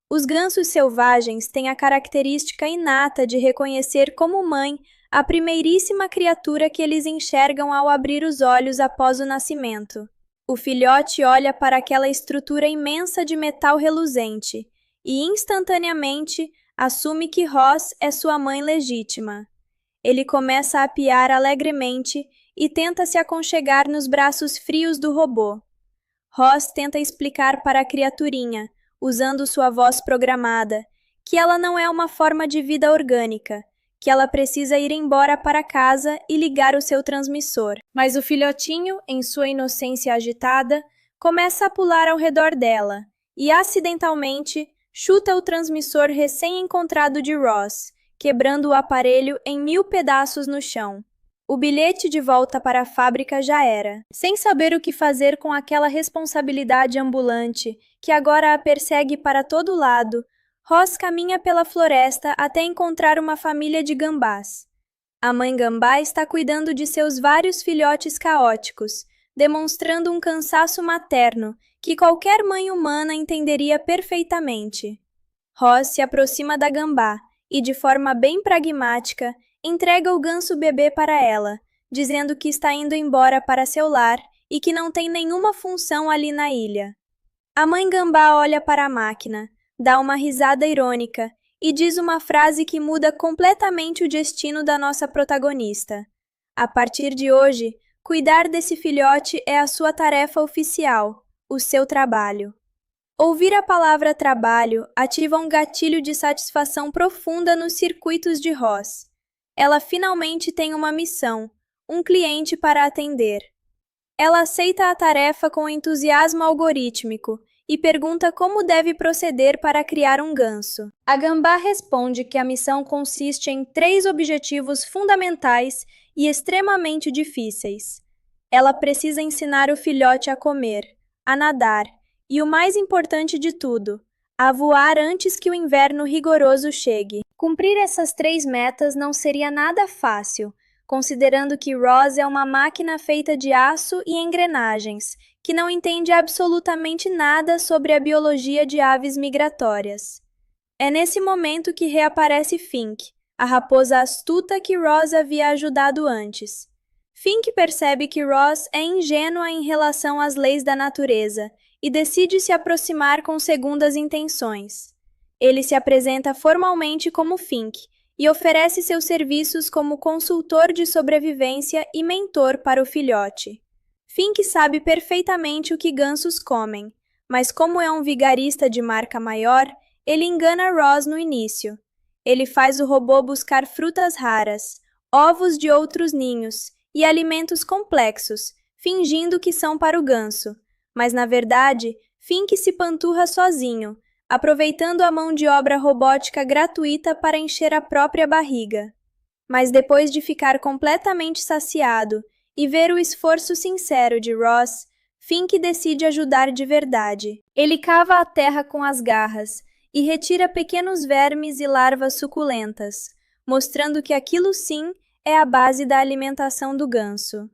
Os gansos selvagens têm a característica inata de reconhecer como mãe a primeiríssima criatura que eles enxergam ao abrir os olhos após o nascimento. O filhote olha para aquela estrutura imensa de metal reluzente e, instantaneamente, assume que Roz é sua mãe legítima. Ele começa a piar alegremente e tenta se aconchegar nos braços frios do robô. Roz tenta explicar para a criaturinha, usando sua voz programada, que ela não é uma forma de vida orgânica, que ela precisa ir embora para casa e ligar o seu transmissor. Mas o filhotinho, em sua inocência agitada, começa a pular ao redor dela e, acidentalmente, chuta o transmissor recém-encontrado de Roz, quebrando o aparelho em 1000 pedaços no chão. O bilhete de volta para a fábrica já era. Sem saber o que fazer com aquela responsabilidade ambulante, que agora a persegue para todo lado, Roz caminha pela floresta até encontrar uma família de gambás. A mãe gambá está cuidando de seus vários filhotes caóticos, demonstrando um cansaço materno que qualquer mãe humana entenderia perfeitamente. Roz se aproxima da gambá e, de forma bem pragmática, entrega o ganso bebê para ela, dizendo que está indo embora para seu lar e que não tem nenhuma função ali na ilha. A mãe gambá olha para a máquina, dá uma risada irônica e diz uma frase que muda completamente o destino da nossa protagonista. A partir de hoje, cuidar desse filhote é a sua tarefa oficial, o seu trabalho. Ouvir a palavra trabalho ativa um gatilho de satisfação profunda nos circuitos de Roz. Ela finalmente tem uma missão, um cliente para atender. Ela aceita a tarefa com entusiasmo algorítmico e pergunta como deve proceder para criar um ganso. A gambá responde que a missão consiste em 3 objetivos fundamentais e extremamente difíceis. Ela precisa ensinar o filhote a comer, a nadar e, o mais importante de tudo, a voar antes que o inverno rigoroso chegue. Cumprir essas 3 metas não seria nada fácil, considerando que Roz é uma máquina feita de aço e engrenagens, que não entende absolutamente nada sobre a biologia de aves migratórias. É nesse momento que reaparece Fink, a raposa astuta que Roz havia ajudado antes. Fink percebe que Roz é ingênua em relação às leis da natureza e decide se aproximar com segundas intenções. Ele se apresenta formalmente como Fink e oferece seus serviços como consultor de sobrevivência e mentor para o filhote. Fink sabe perfeitamente o que gansos comem, mas como é um vigarista de marca maior, ele engana Roz no início. Ele faz o robô buscar frutas raras, ovos de outros ninhos e alimentos complexos, fingindo que são para o ganso. Mas, na verdade, Fink se panturra sozinho, aproveitando a mão de obra robótica gratuita para encher a própria barriga. Mas depois de ficar completamente saciado e ver o esforço sincero de Roz, Fink decide ajudar de verdade. Ele cava a terra com as garras e retira pequenos vermes e larvas suculentas, mostrando que aquilo sim é a base da alimentação do ganso.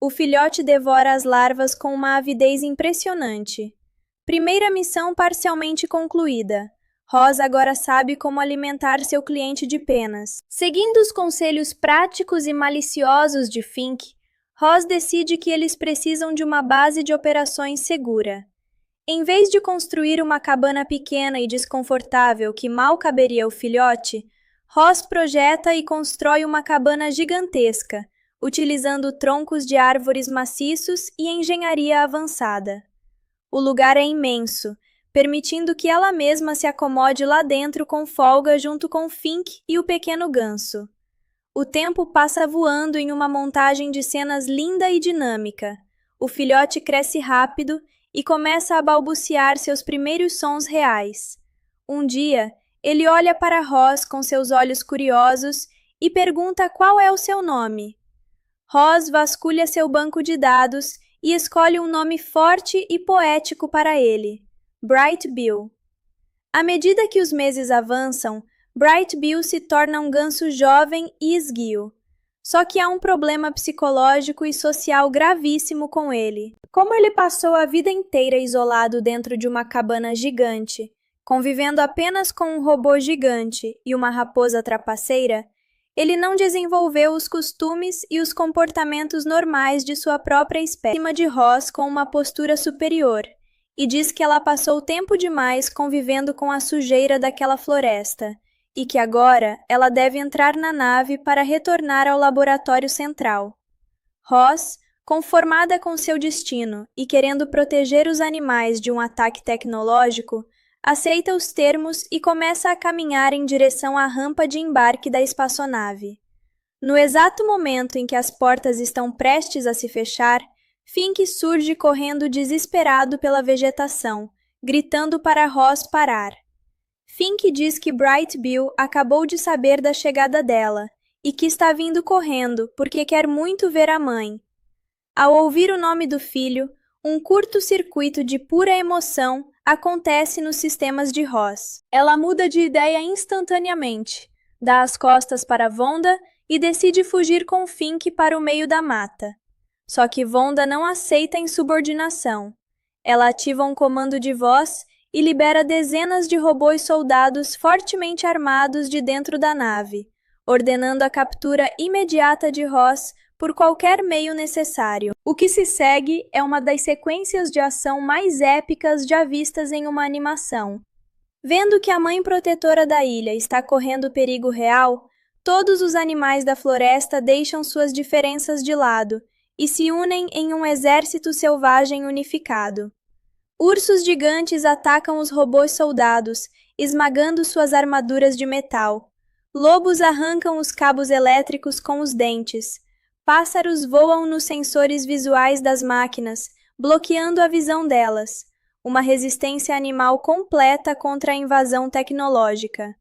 O filhote devora as larvas com uma avidez impressionante. Primeira missão parcialmente concluída. Roz agora sabe como alimentar seu cliente de penas. Seguindo os conselhos práticos e maliciosos de Fink, Roz decide que eles precisam de uma base de operações segura. Em vez de construir uma cabana pequena e desconfortável que mal caberia ao filhote, Roz projeta e constrói uma cabana gigantesca, utilizando troncos de árvores maciços e engenharia avançada. O lugar é imenso, permitindo que ela mesma se acomode lá dentro com folga junto com Fink e o pequeno ganso. O tempo passa voando em uma montagem de cenas linda e dinâmica. O filhote cresce rápido e começa a balbuciar seus primeiros sons reais. Um dia, ele olha para Ross com seus olhos curiosos e pergunta qual é o seu nome. Ross vasculha seu banco de dados e escolhe um nome forte e poético para ele: Bright Bill. À medida que os meses avançam, Bright Bill se torna um ganso jovem e esguio. Só que há um problema psicológico e social gravíssimo com ele. Como ele passou a vida inteira isolado dentro de uma cabana gigante, convivendo apenas com um robô gigante e uma raposa trapaceira, ele não desenvolveu os costumes e os comportamentos normais de sua própria espécie. Acima de Ross com uma postura superior, e diz que ela passou tempo demais convivendo com a sujeira daquela floresta, e que agora ela deve entrar na nave para retornar ao laboratório central. Ross, conformada com seu destino e querendo proteger os animais de um ataque tecnológico, aceita os termos e começa a caminhar em direção à rampa de embarque da espaçonave. No exato momento em que as portas estão prestes a se fechar, Fink surge correndo desesperado pela vegetação, gritando para Ross parar. Fink diz que Bright Bill acabou de saber da chegada dela e que está vindo correndo porque quer muito ver a mãe. Ao ouvir o nome do filho, um curto-circuito de pura emoção acontece nos sistemas de Ross. Ela muda de ideia instantaneamente, dá as costas para Vonda e decide fugir com Fink para o meio da mata. Só que Vonda não aceita a insubordinação. Ela ativa um comando de voz e libera dezenas de robôs soldados fortemente armados de dentro da nave, ordenando a captura imediata de Ross por qualquer meio necessário. O que se segue é uma das sequências de ação mais épicas já vistas em uma animação. Vendo que a mãe protetora da ilha está correndo perigo real, todos os animais da floresta deixam suas diferenças de lado e se unem em um exército selvagem unificado. Ursos gigantes atacam os robôs soldados, esmagando suas armaduras de metal. Lobos arrancam os cabos elétricos com os dentes. Pássaros voam nos sensores visuais das máquinas, bloqueando a visão delas. Uma resistência animal completa contra a invasão tecnológica.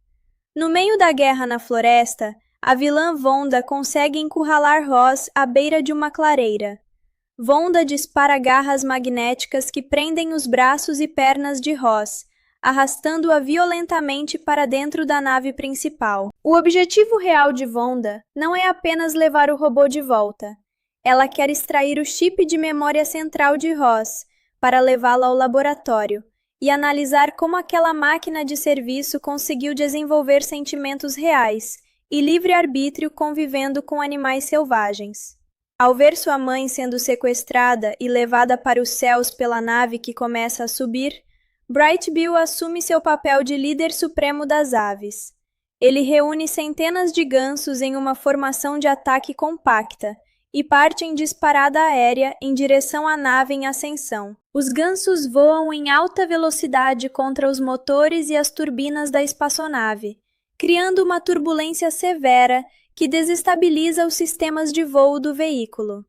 No meio da guerra na floresta, a vilã Vonda consegue encurralar Ross à beira de uma clareira. Vonda dispara garras magnéticas que prendem os braços e pernas de Ross, arrastando-a violentamente para dentro da nave principal. O objetivo real de Vonda não é apenas levar o robô de volta. Ela quer extrair o chip de memória central de Ross para levá-lo ao laboratório e analisar como aquela máquina de serviço conseguiu desenvolver sentimentos reais e livre-arbítrio convivendo com animais selvagens. Ao ver sua mãe sendo sequestrada e levada para os céus pela nave que começa a subir, Bright Bill assume seu papel de líder supremo das aves. Ele reúne centenas de gansos em uma formação de ataque compacta e parte em disparada aérea em direção à nave em ascensão. Os gansos voam em alta velocidade contra os motores e as turbinas da espaçonave, criando uma turbulência severa que desestabiliza os sistemas de voo do veículo.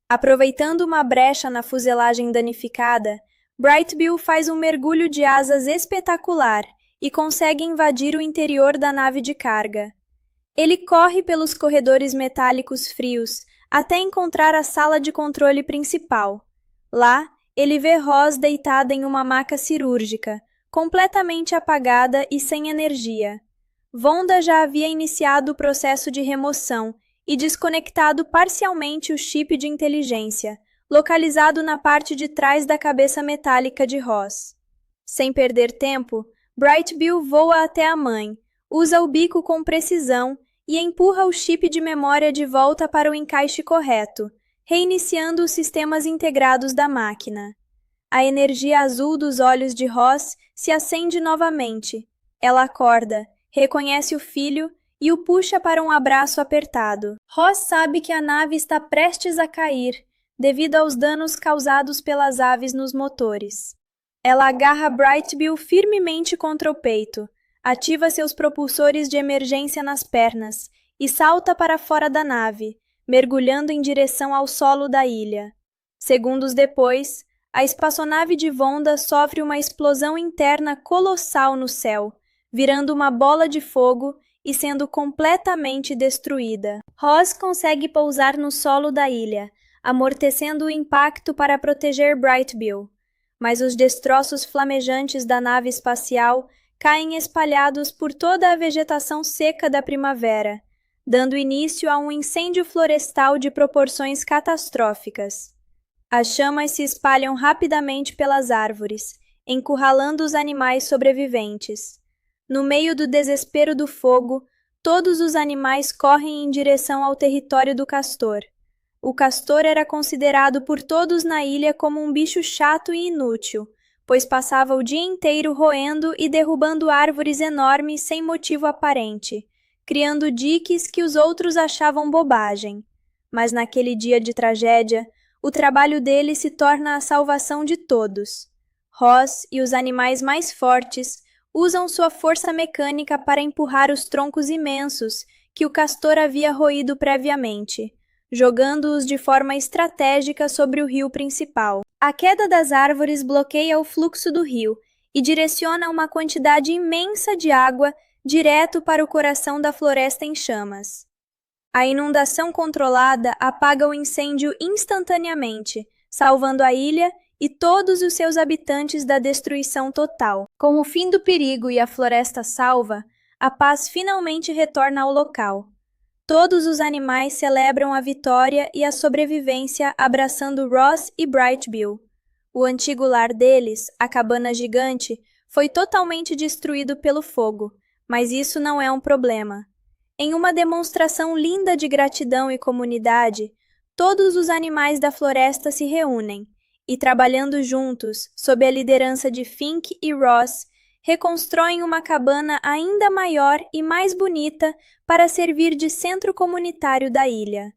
Aproveitando uma brecha na fuselagem danificada, Bright Bill faz um mergulho de asas espetacular e consegue invadir o interior da nave de carga. Ele corre pelos corredores metálicos frios até encontrar a sala de controle principal. Lá, ele vê Ross deitada em uma maca cirúrgica, completamente apagada e sem energia. Vonda já havia iniciado o processo de remoção e desconectado parcialmente o chip de inteligência, localizado na parte de trás da cabeça metálica de Ross. Sem perder tempo, Bright Bill voa até a mãe, usa o bico com precisão e empurra o chip de memória de volta para o encaixe correto, reiniciando os sistemas integrados da máquina. A energia azul dos olhos de Ross se acende novamente. Ela acorda, reconhece o filho e o puxa para um abraço apertado. Ross sabe que a nave está prestes a cair, devido aos danos causados pelas aves nos motores. Ela agarra Bright-Bill firmemente contra o peito, ativa seus propulsores de emergência nas pernas e salta para fora da nave, mergulhando em direção ao solo da ilha. Segundos depois, a espaçonave de Vonda sofre uma explosão interna colossal no céu, virando uma bola de fogo e sendo completamente destruída. Ross consegue pousar no solo da ilha, amortecendo o impacto para proteger Bright-Bill. Mas os destroços flamejantes da nave espacial caem espalhados por toda a vegetação seca da primavera, dando início a um incêndio florestal de proporções catastróficas. As chamas se espalham rapidamente pelas árvores, encurralando os animais sobreviventes. No meio do desespero do fogo, todos os animais correm em direção ao território do castor. O castor era considerado por todos na ilha como um bicho chato e inútil, pois passava o dia inteiro roendo e derrubando árvores enormes sem motivo aparente, criando diques que os outros achavam bobagem. Mas naquele dia de tragédia, o trabalho dele se torna a salvação de todos. Ross e os animais mais fortes usam sua força mecânica para empurrar os troncos imensos que o castor havia roído previamente, jogando-os de forma estratégica sobre o rio principal. A queda das árvores bloqueia o fluxo do rio e direciona uma quantidade imensa de água direto para o coração da floresta em chamas. A inundação controlada apaga o incêndio instantaneamente, salvando a ilha e todos os seus habitantes da destruição total. Com o fim do perigo e a floresta salva, a paz finalmente retorna ao local. Todos os animais celebram a vitória e a sobrevivência abraçando Ross e Bright-Bill. O antigo lar deles, a cabana gigante, foi totalmente destruído pelo fogo, mas isso não é um problema. Em uma demonstração linda de gratidão e comunidade, todos os animais da floresta se reúnem e, trabalhando juntos, sob a liderança de Fink e Ross, reconstroem uma cabana ainda maior e mais bonita para servir de centro comunitário da ilha.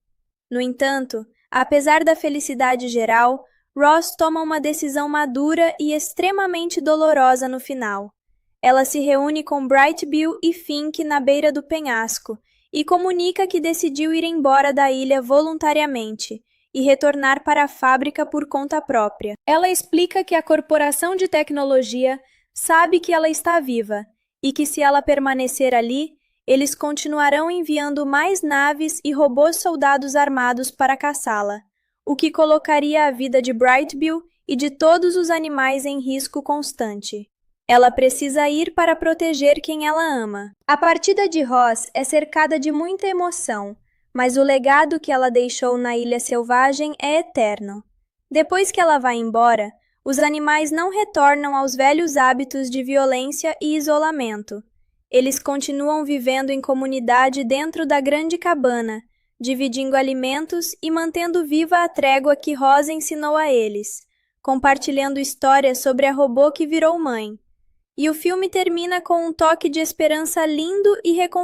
No entanto, apesar da felicidade geral, Ross toma uma decisão madura e extremamente dolorosa no final. Ela se reúne com Bright-Bill e Fink na beira do penhasco e comunica que decidiu ir embora da ilha voluntariamente e retornar para a fábrica por conta própria. Ela explica que a corporação de tecnologia sabe que ela está viva e que se ela permanecer ali, eles continuarão enviando mais naves e robôs soldados armados para caçá-la, o que colocaria a vida de Bright-Bill e de todos os animais em risco constante. Ela precisa ir para proteger quem ela ama. A partida de Ross é cercada de muita emoção, mas o legado que ela deixou na Ilha Selvagem é eterno. Depois que ela vai embora, os animais não retornam aos velhos hábitos de violência e isolamento. Eles continuam vivendo em comunidade dentro da grande cabana, dividindo alimentos e mantendo viva a trégua que Ross ensinou a eles, compartilhando histórias sobre a robô que virou mãe. E o filme termina com um toque de esperança lindo e reconfortante.